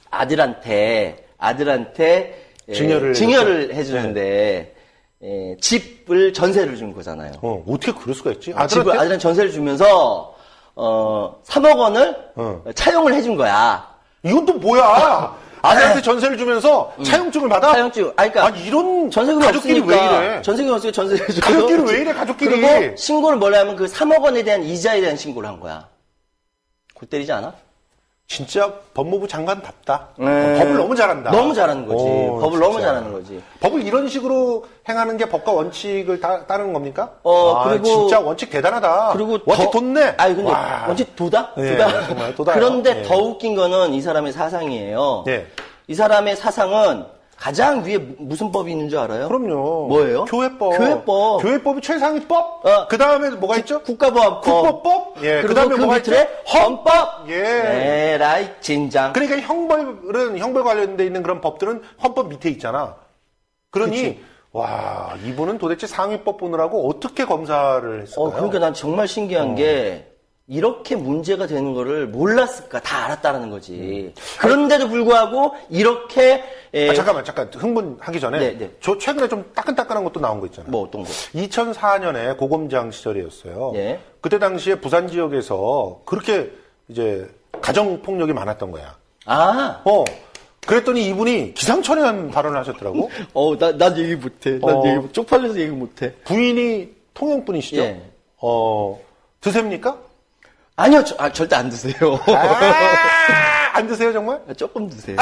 아들한테 증여를 해주는데 집을 전세를 준 거잖아요. 어떻게 그럴 수가 있지? 아들한테 전세를 주면서 3억 원을 차용을 해준 거야. 이건 또 뭐야? 아들한테 전세를 주면서 차용증을 받아? 차용증. 그러니까 이런 전세금이 가족끼리 없으니까, 왜 이래? 전세금이 없으니까 전세를 줘. 가족끼리 왜 이래? 가족끼리. 그리고 신고를 뭘 하면 그 3억 원에 대한 이자에 대한 신고를 한 거야. 골 때리지 않아? 진짜 법무부 장관답다. 법을 너무 잘한다. 너무 잘하는 거지. 법을 너무 진짜. 잘하는 거지. 법을 이런 식으로 행하는 게 법과 원칙을 따르는 겁니까? 그리고 진짜 원칙 대단하다. 그리고 원칙 돋네. 근데 와. 원칙 도다? 예, 정말 도다요. 그런데 예. 더 웃긴 거는 이 사람의 사상이에요. 예. 이 사람의 사상은 가장 위에 무슨 법이 있는 줄 알아요? 그럼요. 뭐예요? 교회법. 교회법. 교회법이 최상위법. 그 다음에 뭐가 있죠? 국가보안법. 국법법. 예. 그리고 그다음에 그 뭐가 밑에 있죠? 헌법. 예. 에라이 진장. 그러니까 형벌 관련돼 있는 그런 법들은 헌법 밑에 있잖아. 그러니 그치. 와 이분은 도대체 상위법 보느라고 어떻게 검사를 했을까요? 그러니까 난 정말 신기한 게 이렇게 문제가 되는 거를 몰랐을까? 다 알았다라는 거지. 그런데도 불구하고 이렇게 잠깐 흥분하기 전에 네. 저 최근에 좀 따끈따끈한 것도 나온 거 있잖아요. 뭐 어떤 거? 2004년에 고검장 시절이었어요. 예. 그때 당시에 부산 지역에서 그렇게 이제 가정 폭력이 많았던 거야. 그랬더니 이분이 기상천외한 발언을 하셨더라고. 난 얘기 못해. 쪽팔려서 얘기 못해. 부인이 통영분이시죠? 예. 드셉니까? 아니요, 절대 안 드세요. 안 드세요, 정말? 조금 드세요.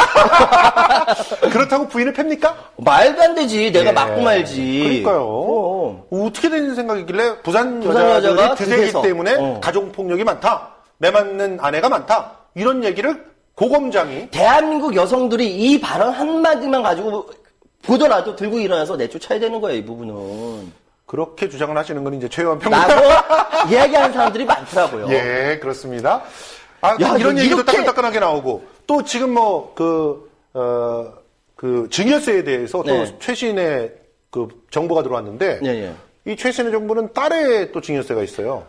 그렇다고 부인을 팹니까? 말도 안 되지. 내가 맞고 말지. 그러니까요. 어떻게 된 생각이길래 부산 여자가 여자들이 드세기 드세서. 때문에 가정폭력이 많다. 매 맞는 아내가 많다. 이런 얘기를 고검장이 대한민국 여성들이 이 발언 한마디만 가지고 보더라도 들고 일어나서 내쫓아야 되는 거예요, 이 부분은. 그렇게 주장을 하시는 건 이제 최유한 평론가. 라고 이야기하는 사람들이 많더라고요. 예, 그렇습니다. 이런 얘기도 이렇게... 따끈따끈하게 나오고 또 지금 증여세에 대해서 또 최신의 그 정보가 들어왔는데 이 최신의 정보는 딸의 또 증여세가 있어요.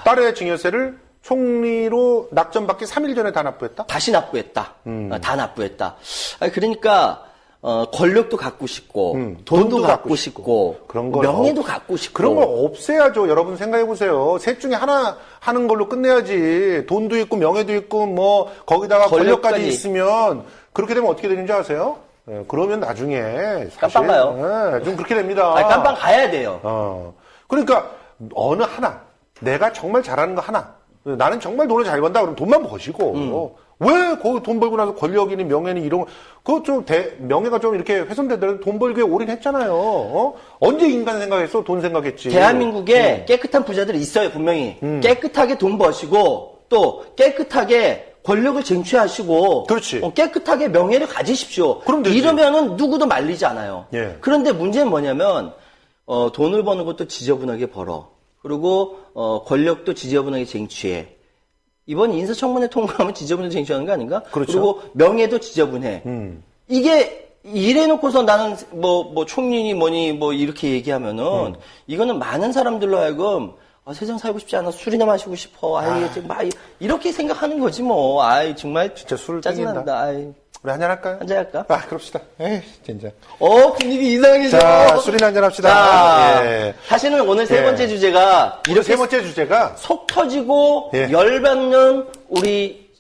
딸의 증여세를 총리로 낙점받기 3일 전에 다 납부했다? 다시 납부했다. 다 납부했다. 그러니까 권력도 갖고 싶고, 돈도 갖고 싶고, 그런 걸 명예도 갖고 싶고. 그런 걸 없애야죠. 여러분 생각해 보세요. 셋 중에 하나 하는 걸로 끝내야지. 돈도 있고 명예도 있고 뭐 거기다가 권력까지 있으면 그렇게 되면 어떻게 되는지 아세요? 예, 그러면 나중에 사실, 깜빵 가요. 좀 그렇게 됩니다. 아니, 깜빵 가야 돼요. 그러니까 어느 하나 내가 정말 잘하는 거 하나 나는 정말 돈을 잘 번다 그러면 돈만 버시고 왜 거기 돈 벌고 나서 권력이니 명예니 이런 그거 좀 명예가 좀 이렇게 훼손되더라도 돈 벌기에 올인했잖아요. 언제 인간 생각했어? 돈 생각했지. 대한민국에 깨끗한 부자들이 있어요, 분명히. 깨끗하게 돈 버시고 또 깨끗하게 권력을 쟁취하시고 그렇지. 깨끗하게 명예를 가지십시오. 그럼 되지. 이러면은 누구도 말리지 않아요. 예. 그런데 문제는 뭐냐면 돈을 버는 것도 지저분하게 벌어. 그리고 권력도 지저분하게 쟁취해. 이번 인사청문회 통과하면 지저분하게 쟁취하는 거 아닌가? 그렇죠. 그리고 명예도 지저분해. 이게 이래놓고서 나는 뭐 총리니 뭐니 뭐 이렇게 얘기하면은 이거는 많은 사람들로 하여금 세상 살고 싶지 않아 술이나 마시고 싶어. 이렇게 생각하는 거지 뭐. 정말 진짜 술을 짜증난다. 우리 한잔 할까요? 한잔 할까? 그럽시다. 에이, 진짜. 분위기 이상해져. 자, 술이나 한잔 합시다. 자, 예. 사실은 오늘 세 예. 번째 주제가 이렇게 세 번째 주제가 속 터지고 예. 열받는 우리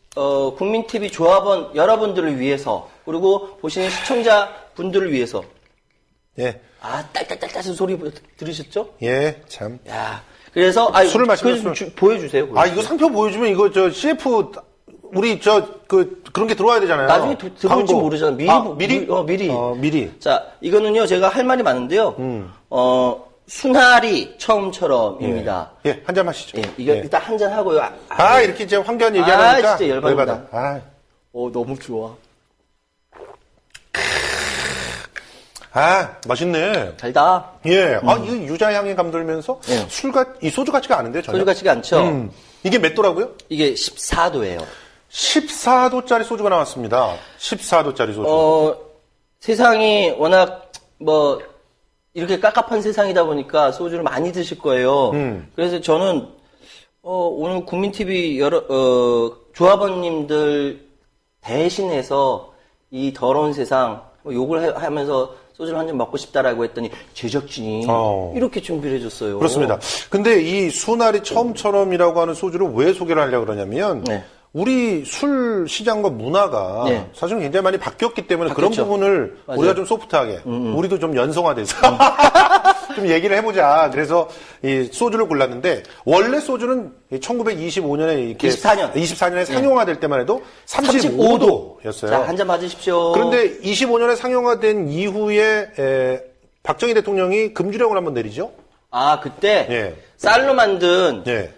국민TV 조합원 여러분들을 위해서 그리고 보시는 시청자 분들을 위해서 예. 딸딸딸딸 소리 들으셨죠? 예, 참. 야, 그래서 술을 마시면 보여주세요. 이거 상표 보여주면 이거 CF 우리 그런 게 들어와야 되잖아요. 나중에 들어올지 모르잖아. 미리. 자, 이거는요, 제가 할 말이 많은데요. 순하리 처음처럼입니다. 예, 한 잔 마시죠. 예, 이거 예. 일단 한 잔 하고요. 이렇게 이제 황교안 얘기하니까. 진짜 열받는다. 열받아. 너무 좋아. 맛있네. 달다. 예. 이 유자향이 감돌면서 예. 이 소주 같지가 않은데요, 전혀. 소주 같지가 않죠? 이게 몇 도라고요? 이게 14도예요. 14도짜리 소주가 나왔습니다. 14도짜리 소주. 세상이 워낙 이렇게 깝깝한 세상이다 보니까 소주를 많이 드실 거예요. 그래서 저는 오늘 국민TV 조합원님들 대신해서 이 더러운 세상 욕을 하면서 소주를 한 잔 먹고 싶다라고 했더니 제작진이 이렇게 준비를 해줬어요. 그렇습니다. 근데 이 순하리 처음처럼이라고 하는 소주를 왜 소개를 하려고 그러냐면 네. 우리 술 시장과 문화가 네. 사실은 굉장히 많이 바뀌었기 때문에 바뀌었죠. 그런 부분을 맞아요. 우리가 좀 소프트하게 우리도 좀 연성화돼서 좀 얘기를 해보자. 그래서 이 소주를 골랐는데 원래 소주는 1925년에 이렇게 24년에 상용화될 때만 해도 35도였어요. 자, 한 잔 맞으십시오. 그런데 25년에 상용화된 이후에 박정희 대통령이 금주령을 한번 내리죠. 그때 예. 쌀로 만든 예.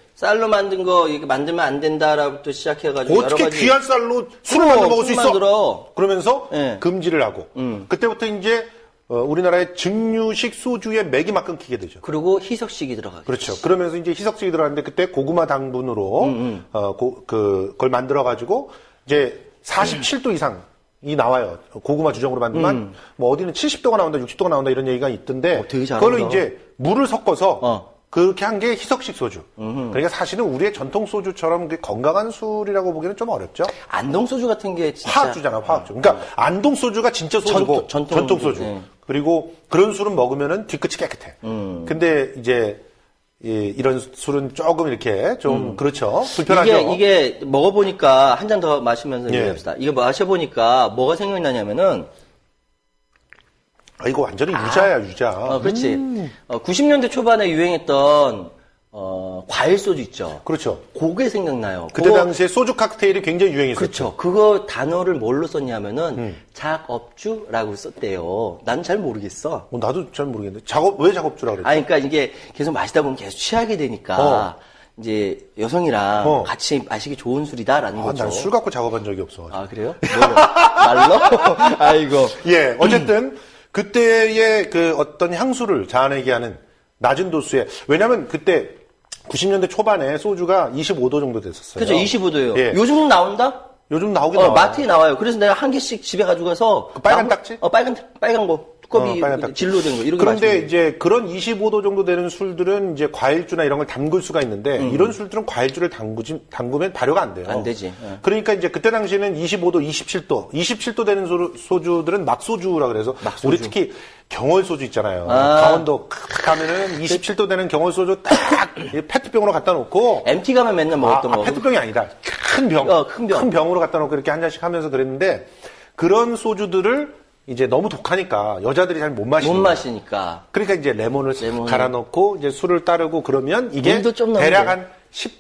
거 이렇게 만들면 안 된다라부터 시작해가지고 어떻게 여러 가지 귀한 쌀로 술을 만들어 먹을 수 있어? 만들어. 그러면서 예. 금지를 하고 그때부터 이제 우리나라의 증류식 소주의 맥이 막 끊기게 되죠. 그리고 희석식이 들어가게. 그렇죠. 그러면서 이제 희석식이 들어갔는데 그때 고구마 당분으로 그걸 만들어 가지고 이제 47도 이상이 나와요. 고구마 주정으로 만들면 뭐 어디는 70도가 나온다, 60도가 나온다 이런 얘기가 있던데 되게 잘한다. 그걸로 이제 물을 섞어서 그렇게 한 게 희석식 소주. 그러니까 사실은 우리의 전통 소주처럼 건강한 술이라고 보기는 좀 어렵죠. 안동 소주 같은 게 진짜 화학주잖아, 화학주. 그러니까 안동 소주가 진짜 소주고 전통 소주. 네. 그리고 그런 술은 먹으면은 뒤끝이 깨끗해. 근데 이제 이런 술은 조금 이렇게 좀 그렇죠. 불편하죠. 이게 먹어보니까 한 잔 더 마시면서 예. 얘기합시다. 이거 마셔보니까 뭐가 생각이 나냐면은 이거 완전히 유자야, 유자. 그렇지. 90년대 초반에 유행했던 과일 소주 있죠. 그렇죠. 그게 생각나요. 그때 그거- 당시에 소주 칵테일이 굉장히 유행했었죠. 그렇죠. 그거 단어를 뭘로 썼냐면은 작업주라고 썼대요. 난 잘 모르겠어. 나도 잘 모르겠는데. 왜 작업주라 그랬지? 그러니까 이게 계속 마시다 보면 계속 취하게 되니까 이제 여성이랑 같이 마시기 좋은 술이다라는 거죠. 난 술 갖고 작업한 적이 없어. 그래요? 말로? 아이고. 예, 어쨌든 그때의 그 어떤 향수를 자아내게 하는 낮은 도수에 왜냐면 그때 90년대 초반에 소주가 25도 정도 됐었어요. 그렇죠. 25도예요. 예. 요즘은 나온다? 요즘 나오긴 나와요. 마트에 나와요. 그래서 내가 한 개씩 집에 가지고 가서 그 빨간 딱지? 빨간 거. 두꺼비 빨간 딱. 진로된 거 이런 거 그런데 마시면 이제 그런 25도 정도 되는 술들은 이제 과일주나 이런 걸 담글 수가 있는데 이런 술들은 과일주를 담그면 발효가 안 돼요. 안 되지. 예. 그러니까 이제 그때 당시에는 25도, 27도 되는 소주들은 막소주라 그래서 막소주. 우리 특히 경월 소주 있잖아요. 아. 강원도 가면은 27도 되는 경월 소주 딱 페트병으로 갖다 놓고 MT 가면 맨날 먹었던 거. 페트병이 아니다. 큰 병. 큰 병. 큰 병으로 갖다 놓고 이렇게 한 잔씩 하면서 그랬는데 그런 소주들을 이제 너무 독하니까 여자들이 잘 못 마시는 못 거예요. 마시니까. 그러니까 이제 레몬을 싹 레몬을. 갈아 넣고 이제 술을 따르고 그러면 이게 물도 좀 넣으면 대략 돼요.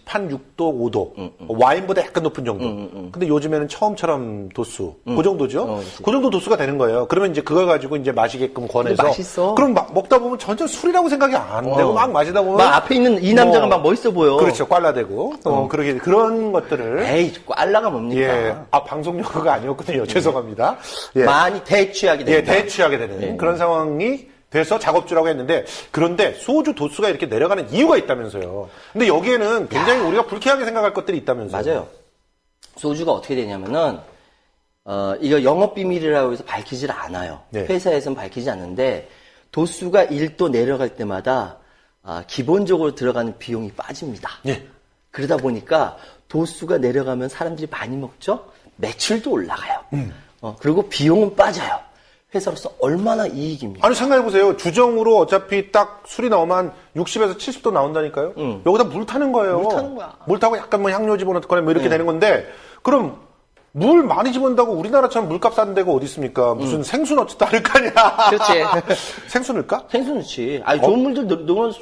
한 6도, 5도. 와인보다 약간 높은 정도. 근데 요즘에는 처음처럼 도수. 그 정도죠. 그 정도 도수가 되는 거예요. 그러면 이제 그걸 가지고 이제 마시게끔 권해서. 근데 맛있어. 그럼 막 먹다 보면 전혀 술이라고 생각이 안 되고 막 마시다 보면. 막 앞에 있는 이 남자가 막 멋있어 보여. 그렇죠. 꽐라대고. 그렇게, 그런 것들을. 에이, 꽐라가 뭡니까? 예. 방송 용어가 아니었군요. 죄송합니다. 예. 많이 대취하게 됩니다. 예, 대취하게 되는 그런 상황이 돼서 작업주라고 했는데 그런데 소주 도수가 이렇게 내려가는 이유가 있다면서요. 근데 여기에는 굉장히 우리가 불쾌하게 생각할 것들이 있다면서요. 맞아요. 소주가 어떻게 되냐면은 이거 영업 비밀이라고 해서 밝히질 않아요. 네. 회사에서는 밝히지 않는데 도수가 1도 내려갈 때마다 기본적으로 들어가는 비용이 빠집니다. 예. 그러다 보니까 도수가 내려가면 사람들이 많이 먹죠. 매출도 올라가요. 그리고 비용은 빠져요. 회사로서 얼마나 이익입니까? 아니 생각해보세요. 주정으로 어차피 딱 술이 나오면 한 60에서 70도 나온다니까요. 여기다 물 타는 거예요. 물 타는 거야. 물 타고 약간 뭐 향료 집어넣거나 뭐 이렇게 되는 건데 그럼 물 많이 집어넣는다고 우리나라처럼 물값 싼 데가 어디 있습니까? 무슨 생수 넣지도 않을 거 아니야. 그렇지. 생수 넣을까? 생수 넣지. 아니 좋은 물들 넣으면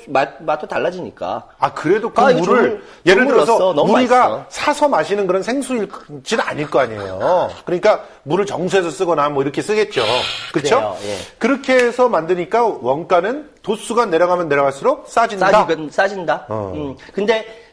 맛도 달라지니까. 그래도 그 이거 물을 좋은 예를 물 들어서 넣었어. 너무 우리가 맛있어. 사서 마시는 그런 생수일지는 아닐 거 아니에요. 그러니까 물을 정수해서 쓰거나 뭐 이렇게 쓰겠죠. 그렇죠? 그래요, 예. 그렇게 해서 만드니까 원가는 도수가 내려가면 내려갈수록 싸진다. 싸진다. 근데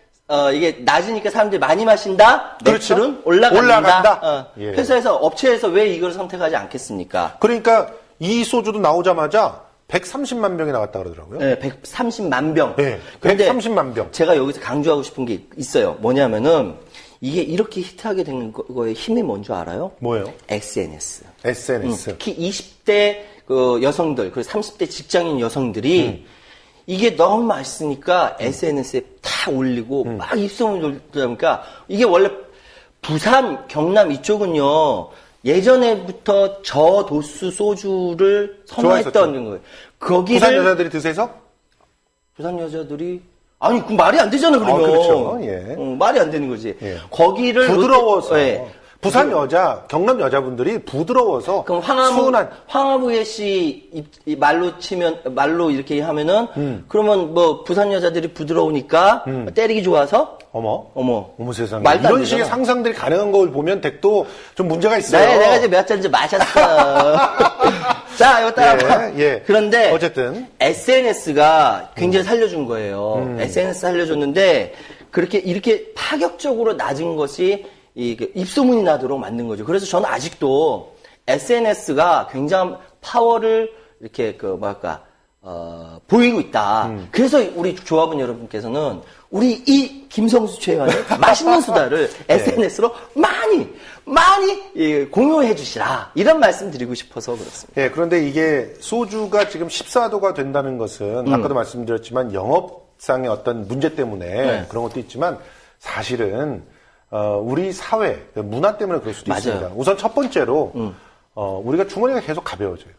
이게 낮으니까 사람들이 많이 마신다. 그렇죠. 매출은 올라간다. 예. 회사에서 업체에서 왜 이걸 선택하지 않겠습니까? 그러니까 이 소주도 나오자마자 130만 병이 나왔다 그러더라고요. 네, 130만 병. 네, 그런데 130만 병. 제가 여기서 강조하고 싶은 게 있어요. 뭐냐면은 이게 이렇게 히트하게 된 거에 힘이 뭔 줄 알아요? 뭐예요? SNS. SNS. 특히 20대 그 여성들, 그리고 30대 직장인 여성들이 이게 너무 맛있으니까 SNS에 다 올리고 막 입소문이 돌다 보니까 이게 원래 부산, 경남 이쪽은요 예전에부터 저도수 소주를 선호했던 좋아했었죠. 거예요. 거기를 부산 여자들이 드세서? 부산 여자들이 아니 그 말이 안 되잖아 그러면. 그렇죠. 예. 말이 안 되는 거지. 예. 거기를 부드러워서. 예. 부산 경남 여자분들이 부드러워서 그럼 순한 황하부예 씨 말로 이렇게 하면은 그러면 뭐 부산 여자들이 부드러우니까 때리기 좋아서 어머 세상에 말도 안 이런 식의 되잖아. 상상들이 가능한 걸 보면 댁도 좀 문제가 있어요. 네, 내가 이제 몇 잔째 마셨어. 자, 이거 따라봐. 예. 그런데 어쨌든 SNS가 굉장히 살려준 거예요. SNS 살려줬는데 그렇게 이렇게 파격적으로 낮은 것이 입소문이 나도록 만든 거죠. 그래서 저는 아직도 SNS가 굉장한 파워를 이렇게 보이고 있다. 그래서 우리 조합원 여러분께서는 우리 이 김성수 최회원의 맛있는 수다를 SNS로 많이 공유해 주시라. 이런 말씀 드리고 싶어서 그렇습니다. 예, 그런데 이게 소주가 지금 14도가 된다는 것은 아까도 말씀드렸지만 영업상의 어떤 문제 때문에 그런 것도 있지만 사실은 우리 사회 문화 때문에 그럴 수도 맞아요. 있습니다. 우선 첫 번째로 우리가 주머니가 계속 가벼워져요.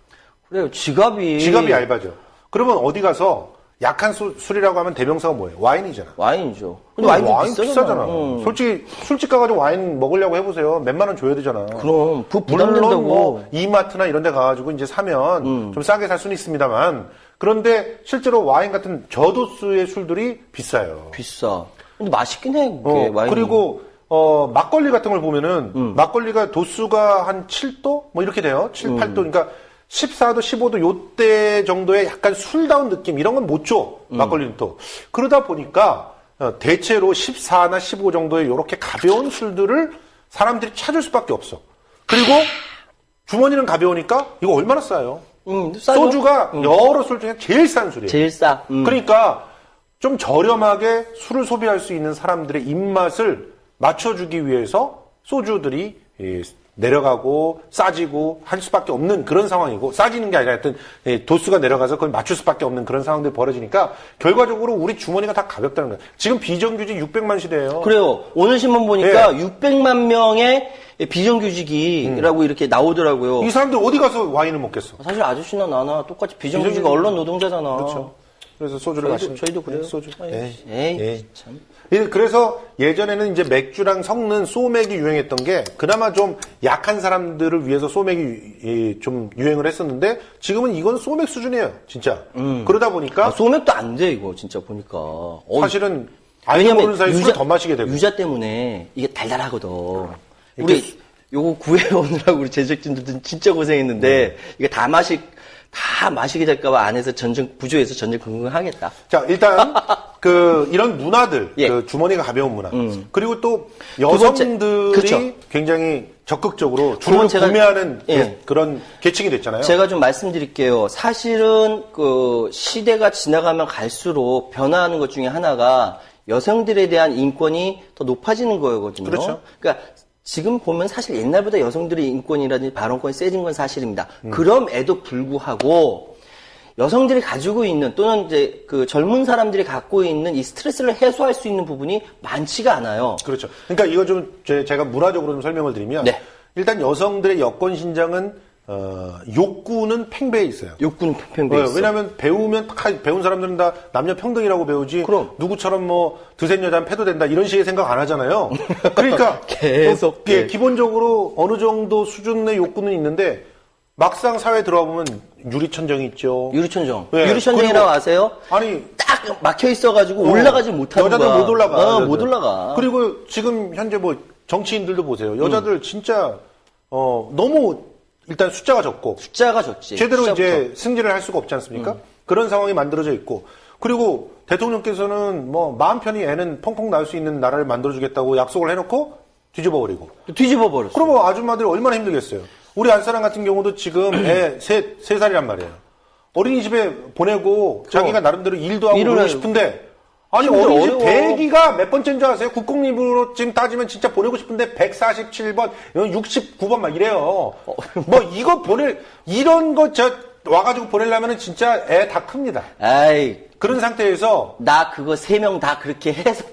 그래요. 지갑이 얇아져. 그러면 어디 가서 약한 술이라고 하면 대명사가 뭐예요? 와인이잖아. 와인이죠. 근데 와인 비싸잖아. 솔직히 술집 가가지고 와인 먹으려고 해보세요. 몇만 원 줘야 되잖아. 그럼 물론 부담된다고. 뭐 이마트나 이런 데 가가지고 이제 사면 좀 싸게 살 수는 있습니다만 그런데 실제로 와인 같은 저도수의 술들이 비싸요. 비싸. 근데 맛있긴 해. 그게 와인이. 그리고 막걸리 같은 걸 보면은 막걸리가 도수가 한 7도 뭐 이렇게 돼요. 7, 8도. 그러니까 14도, 15도 요때 정도의 약간 술다운 느낌 이런 건 못 줘. 막걸리는 또. 그러다 보니까 대체로 14나 15 정도의 요렇게 가벼운 술들을 사람들이 찾을 수밖에 없어. 그리고 주머니는 가벼우니까 이거 얼마나 싸요? 싸죠? 소주가 여러 술 중에 제일 싼 술이에요. 제일 싸. 그러니까 좀 저렴하게 술을 소비할 수 있는 사람들의 입맛을 맞춰주기 위해서 소주들이 내려가고 싸지고 할 수밖에 없는 그런 상황이고 싸지는 게 아니라 하여튼 도수가 내려가서 그걸 맞출 수밖에 없는 그런 상황들이 벌어지니까 결과적으로 우리 주머니가 다 가볍다는 거예요. 지금 비정규직 600만 시대예요. 그래요. 오늘 신문 보니까 600만 명의 비정규직이라고 이렇게 나오더라고요. 이 사람들 어디 가서 와인을 먹겠어? 사실 아저씨나 나나 똑같이 비정규직 언론 노동자잖아. 그렇죠. 그래서 소주를 마시는 저희도 그래요. 소주. 에이, 참. 그래서 예전에는 이제 맥주랑 섞는 소맥이 유행했던 게 그나마 좀 약한 사람들을 위해서 소맥이 좀 유행을 했었는데 지금은 이건 소맥 수준이에요, 진짜. 그러다 보니까 소맥도 안 돼, 이거 진짜 보니까. 사실은 알게 모르는 사이 술을 더 마시게 되고. 유자 때문에 이게 달달하거든. 우리 요거 구해오느라고 우리 제작진들도 진짜 고생했는데 이게 다 마시게 될까봐 안에서 부조해서 전쟁 긍긍하겠다. 자, 일단 이런 문화들, 주머니가 가벼운 문화. 그리고 또 여성들이 그렇죠. 굉장히 적극적으로 주로 구매하는 그런 계층이 됐잖아요. 제가 좀 말씀드릴게요. 사실은 시대가 지나가면 갈수록 변화하는 것 중에 하나가 여성들에 대한 인권이 더 높아지는 거거든요. 그렇죠. 그러니까 지금 보면 사실 옛날보다 여성들의 인권이라든지 발언권이 세진 건 사실입니다. 그럼에도 불구하고 여성들이 가지고 있는 또는 이제 젊은 사람들이 갖고 있는 이 스트레스를 해소할 수 있는 부분이 많지가 않아요. 그렇죠. 그러니까 이거 좀 제가 문화적으로 좀 설명을 드리면 일단 여성들의 여권 신장은 욕구는 팽배해 있어요. 욕구는 팽배해 있어요. 왜냐하면 배운 사람들은 다 남녀 평등이라고 배우지. 그럼 누구처럼 뭐 드센 여자는 패도 된다 이런 식의 생각 안 하잖아요. 그러니까 계속 기본적으로 어느 정도 수준의 욕구는 있는데 막상 사회에 들어와 보면 유리천정이 있죠. 유리천정. 유리천정이라고 아세요? 아니 딱 막혀 있어가지고 올라가지 못하는 여자들 거야. 못 올라가. 못 올라가. 그리고 지금 현재 뭐 정치인들도 보세요. 여자들 진짜 너무 일단 숫자가 적고 제대로 숫자부터. 이제 승진을 할 수가 없지 않습니까? 그런 상황이 만들어져 있고 그리고 대통령께서는 뭐 마음 편히 애는 펑펑 낳을 수 있는 나라를 만들어주겠다고 약속을 해놓고 뒤집어버리고 뒤집어버렸어. 그러면 아줌마들이 얼마나 힘들겠어요. 우리 안사람 같은 경우도 지금 애 세 살이란 말이에요. 어린이집에 보내고 자기가 나름대로 일도 하고 놀고 싶은데 아니 어린이집 대기가 몇 번째인 줄 아세요? 국공립으로 지금 따지면 진짜 보내고 싶은데 147번, 69번 막 이래요. 뭐 이거 이런 거 와가지고 보내려면은 진짜 애 다 큽니다. 아이. 그런 상태에서 나 그거 3명 다 그렇게 해서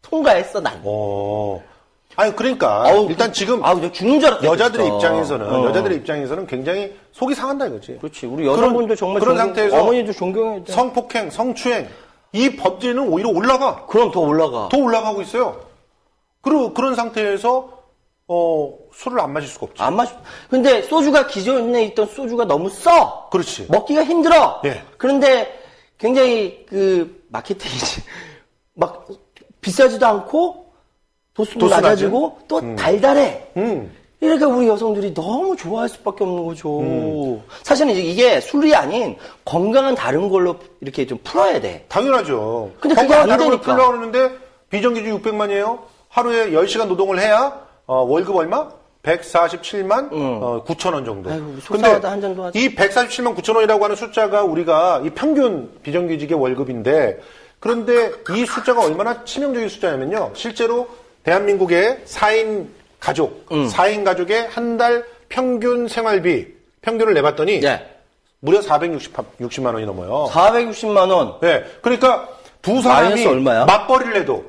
통과했어, 난. 아니 그러니까 일단 지금 죽는 줄 알았다. 여자들의 입장에서는 굉장히 속이 상한다 이거지. 그렇지. 우리 여성분도 정말 그런 상태에서 어머니도 존경해야 돼. 성폭행, 성추행 이 범죄는 오히려 올라가. 그럼 더 올라가고 있어요. 그리고 그런 상태에서 술을 안 마실 수가 없지. 근데 소주가 기존에 있던 소주가 너무 써. 그렇지. 먹기가 힘들어. 예. 그런데 굉장히 마케팅이지. 막 비싸지도 않고 도수도 낮아지고 또 달달해. 이러니까 우리 여성들이 너무 좋아할 수밖에 없는 거죠. 사실은 이게 술이 아닌 건강한 다른 걸로 이렇게 좀 풀어야 돼. 당연하죠. 근데 그게 안 다른 걸 되니까. 풀려고 하는데 비정규직 600만이에요. 하루에 10시간 노동을 해야 월급 얼마? 147만 9천 원 정도. 아이고, 속상하다, 한 잔도 하지. 이 147만 9천 원이라고 하는 숫자가 우리가 이 평균 비정규직의 월급인데 그런데 이 숫자가 얼마나 치명적인 숫자냐면요. 실제로 대한민국의 4인 가족의 한 달 평균 생활비 평균을 내봤더니 무려 460만 원이 넘어요. 460만 원. 네. 그러니까 두 사람이 얼마야? 맞벌이를 해도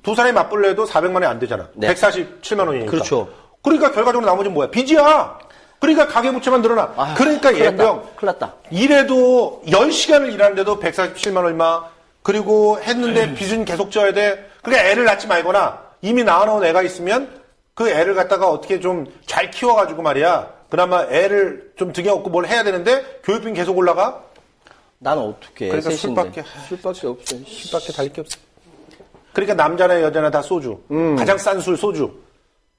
두 사람이 맞벌이를 해도 400만 원이 안 되잖아. 147만 원이니까. 그렇죠. 그러니까 결과적으로 나머지는 뭐야? 빚이야. 그러니까 가계부채만 늘어나. 그러니까 예병. 큰일 났다. 이래도 10시간을 일하는데도 147만 얼마. 그리고 했는데 빚은 계속 져야 돼. 그러니까 애를 낳지 말거나 이미 낳아놓은 애가 있으면 그 애를 갖다가 어떻게 좀 잘 키워가지고 말이야. 그나마 애를 좀 등에 업고 뭘 해야 되는데 교육비 계속 올라가? 난 어떻게 그러니까 술밖에 없어. 술밖에 달릴 게 없어. 그러니까 남자나 여자나 다 소주. 가장 싼 술 소주.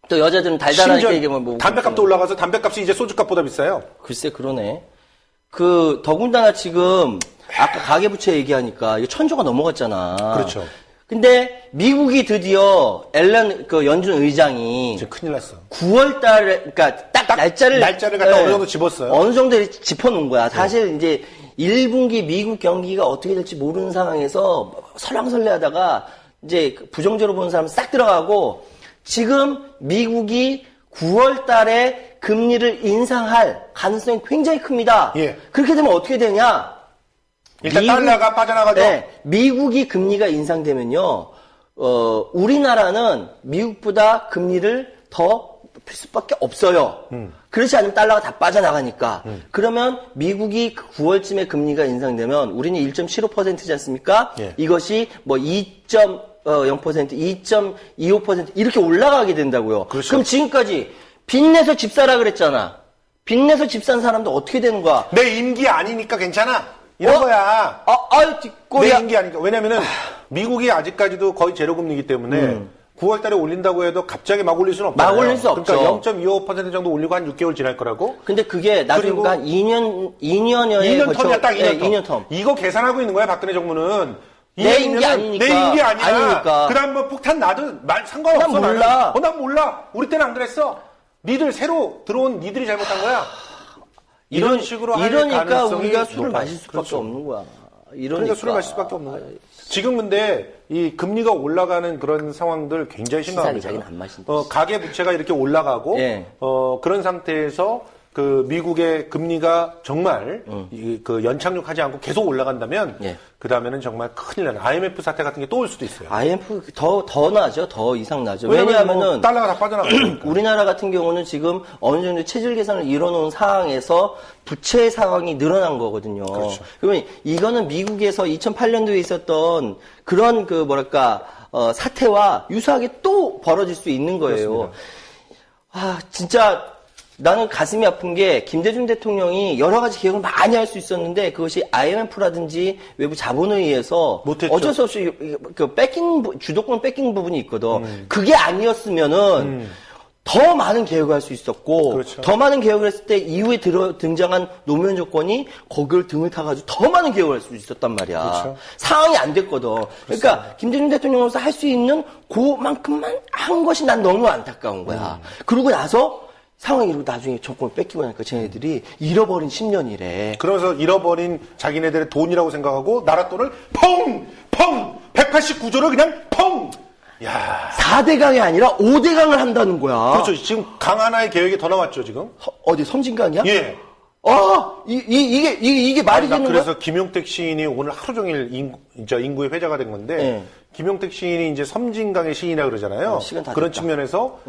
또 여자들은 달달하니까 이게 뭐 담배값도 올라가서 담배값이 이제 소주값보다 비싸요. 글쎄 그러네. 더군다나 지금 아까 가계부채 얘기하니까 이게 1,000조가 넘어갔잖아. 그렇죠. 근데 미국이 드디어 앨런 연준 의장이 지금 큰일 났어. 9월 달에 그러니까 딱 날짜를 갖다 어느 정도 집었어요. 어느 정도 짚어놓은 거야. 사실 이제 1분기 미국 경기가 어떻게 될지 모르는 상황에서 설랑설레하다가 이제 부정적으로 보는 사람 싹 들어가고 지금 미국이 9월 달에 금리를 인상할 가능성이 굉장히 큽니다. 예. 그렇게 되면 어떻게 되냐? 일단 달러가 빠져나가죠. 네, 미국이 금리가 인상되면요, 우리나라는 미국보다 금리를 더 필 수밖에 없어요. 그렇지 않으면 달러가 다 빠져나가니까. 그러면 미국이 9월쯤에 금리가 인상되면 우리는 1.75%지 않습니까? 예. 이것이 뭐 2.0%, 2.25% 이렇게 올라가게 된다고요. 그렇죠. 그럼 지금까지 빚내서 집 사라 그랬잖아. 빚내서 집 산 사람도 어떻게 되는 거야? 내 임기 아니니까 괜찮아. 이런 거야. 아유, 뒷골이야. 내 임기 아니니까. 왜냐면은 미국이 아직까지도 거의 제로금리이기 때문에 9월 달에 올린다고 해도 갑자기 막 올릴 수는 없잖아요. 막 올릴 수 없죠. 그러니까 0.25% 정도 올리고 한 6개월 지날 거라고. 근데 그게 나중에 그리고 한 2년여에 2년 텀이야, 딱 2년 네, 텀. 2년 텀. 이거 계산하고 있는 거야, 박근혜 정부는. 내 2년이면은 임기 아니니까. 내 임기 아니야. 아니니까. 그 다음 뭐 폭탄 나도 말 상관없어. 난 몰라. 나는. 난 몰라. 우리 때는 안 그랬어. 니들 새로 들어온 니들이 잘못한 거야. 이런 식으로 할 이러니까 가능성이 우리가 술을 높아요. 마실 수밖에 그렇죠. 없는 거야. 그러니까 술을 마실 수밖에 없는 거예요. 지금 근데 이 금리가 올라가는 그런 상황들 굉장히 심각합니다. 자기는 안 마신다. 가계 부채가 이렇게 올라가고 예. 그런 상태에서 그 미국의 금리가 정말 그 연착륙하지 않고 계속 올라간다면 예. 그 다음에는 정말 큰일 나는 IMF 사태 같은 게 또 올 수도 있어요. IMF 더 나죠. 더 이상 나죠. 왜냐하면 왜냐하면은 달러가 다 빠져나가니까. 우리나라 같은 경우는 지금 어느 정도 체질 계산을 이뤄놓은 상황에서 부채 상황이 늘어난 거거든요. 그렇죠. 그러면 이거는 미국에서 2008년도에 있었던 그런 그 뭐랄까 사태와 유사하게 또 벌어질 수 있는 거예요. 그렇습니다. 아 진짜 나는 가슴이 아픈 게 김대중 대통령이 여러 가지 계획을 많이 할 수 있었는데 그것이 IMF라든지 외부 자본에 의해서 못했죠. 어쩔 수 없이 그 주도권 뺏긴 부분이 있거든. 그게 아니었으면은 더 많은 개혁을 할 수 있었고 그렇죠. 더 많은 개혁을 했을 때 이후에 등장한 노무현 정권이 거기를 등을 타가지고 더 많은 개혁을 할 수 있었단 말이야. 그렇죠. 상황이 안 됐거든. 그러니까 김대중 대통령으로서 할 수 있는 그만큼만 한 것이 난 너무 안타까운 거야. 그러고 나서 상황이 이러고 나중에 정권을 뺏기고 나니까 쟤네들이 잃어버린 10년이래. 그러면서 잃어버린 자기네들의 돈이라고 생각하고 나라 돈을 펑! 189조를 그냥 펑! 야 4대강이 아니라 5대강을 한다는 거야. 그렇죠. 지금 강 하나의 계획이 더 나왔죠, 지금? 어디 섬진강이야? 예. 이게 말이 나 되는 거야? 그래서 김용택 시인이 오늘 하루 종일 인구의 회자가 된 건데, 예. 김용택 시인이 이제 섬진강의 시인이라 그러잖아요. 시간 다 그런 됐다. 측면에서,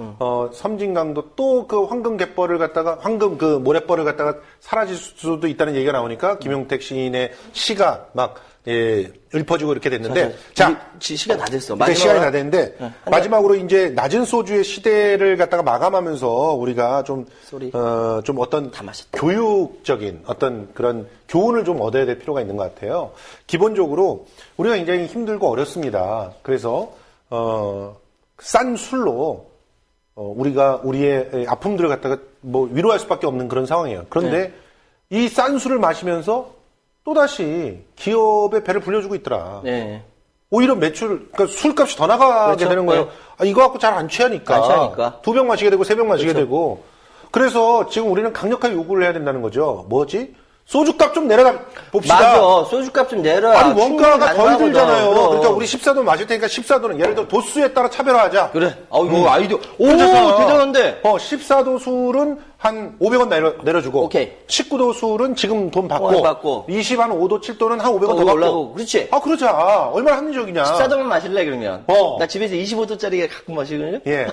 섬진강도 또 그 황금 갯벌을 갖다가, 황금 그 모래벌을 갖다가 사라질 수도 있다는 얘기가 나오니까, 김용택 시인의 시가 막, 읊어지고 이렇게 됐는데, 시간 다 됐어. 네, 시간이 다 됐는데, 네, 마지막으로 이제 낮은 소주의 시대를 갖다가 마감하면서 우리가 좀, 쏘리. 좀 어떤 다 마셨다. 교육적인 어떤 그런 교훈을 좀 얻어야 될 필요가 있는 것 같아요. 기본적으로 우리가 굉장히 힘들고 어렵습니다. 그래서, 싼 술로, 우리가 우리의 아픔들을 갖다가 뭐 위로할 수밖에 없는 그런 상황이에요. 그런데 이 싼 술을 마시면서 또다시 기업의 배를 불려주고 있더라. 네. 오히려 매출, 그러니까 술값이 더 나가게 그렇죠. 되는 거예요. 네. 이거 갖고 잘 안 취하니까. 안 취하니까. 2병 마시게 되고 3병 마시게 그렇죠. 되고. 그래서 지금 우리는 강력하게 요구를 해야 된다는 거죠. 뭐지? 소주값 좀 내려다 봅시다. 맞아. 소주값 좀 내려야. 아니, 원가가 더 충분히 들잖아요. 가능하거든. 그러니까 우리 14도 마실 테니까 14도는 예를 들어 도수에 따라 차별화하자. 그래. 이거 아이디어. 오, 괜찮잖아. 대단한데. 14도 술은 한 500원 내려주고. 오케이. 19도 술은 지금 돈 받고. 받고. 25도, 7도는 한 500원 더 거기 받고. 올라가고. 그렇지. 그러자. 얼마나 합리적이냐. 14도만 마실래, 그러면? 어. 나 집에서 25도짜리 갖고 마시거든요? 예.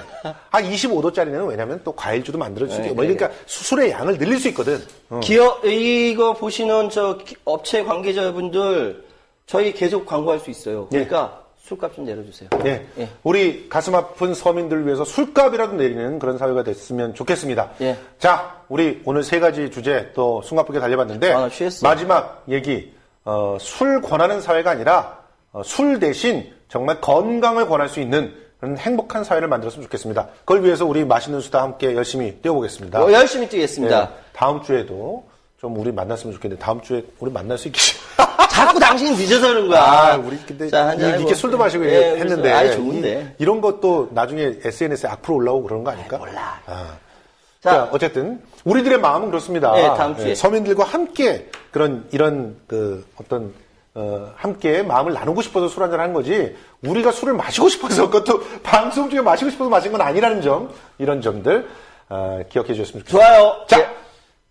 25도짜리는 왜냐면 또 과일주도 만들어줄 수 네, 있고. 그러니까 술의 양을 늘릴 수 있거든. 기업, 이거 보시는 업체 관계자분들, 저희 계속 광고할 수 있어요. 그러니까 술값 좀 내려주세요. 예. 예. 우리 가슴 아픈 서민들을 위해서 술값이라도 내리는 그런 사회가 됐으면 좋겠습니다. 예. 자, 우리 오늘 3가지 주제 또 숨가쁘게 달려봤는데 나 취했어. 마지막 얘기, 술 권하는 사회가 아니라 술 대신 정말 건강을 권할 수 있는 그런 행복한 사회를 만들었으면 좋겠습니다. 그걸 위해서 우리 맛있는 수다 함께 열심히 뛰어보겠습니다. 열심히 뛰겠습니다. 예. 다음 주에도 좀 우리 만났으면 좋겠는데 다음 주에 우리 만날 수 있게. 자꾸 당신이 늦어서 그런 거야. 우리 근데 자, 한잔 이렇게 해보고. 술도 마시고 예, 했는데 아이, 좋은데. 이런 것도 나중에 SNS에 악플 올라오고 그런 거 아닐까? 몰라. 자, 어쨌든 우리들의 마음은 그렇습니다. 네, 다음 주에. 서민들과 함께 이런 어떤 함께 마음을 나누고 싶어서 술 한잔 하는 거지. 우리가 술을 마시고 싶어서 그것도 방송 중에 마시고 싶어서 마신 건 아니라는 점, 이런 점들 기억해 주셨으면 좋겠습니다. 좋아요. 자, 예.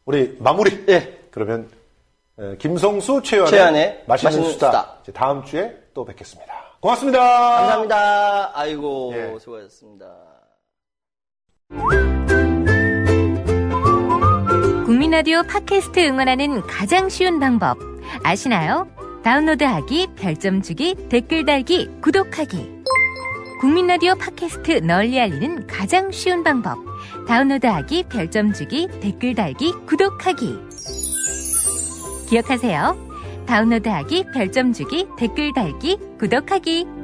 우리 마무리. 예. 그러면 김성수 최연의 최연의 맛있는 맛있는 수다. 수다. 이제 다음 주에 또 뵙겠습니다. 고맙습니다. 감사합니다. 아이고, 예. 수고하셨습니다. 국민라디오 팟캐스트 응원하는 가장 쉬운 방법 아시나요? 다운로드하기, 별점 주기, 댓글 달기, 구독하기. 국민라디오 팟캐스트 널리 알리는 가장 쉬운 방법. 다운로드하기, 별점 주기, 댓글 달기, 구독하기. 기억하세요. 다운로드하기, 별점 주기, 댓글 달기, 구독하기.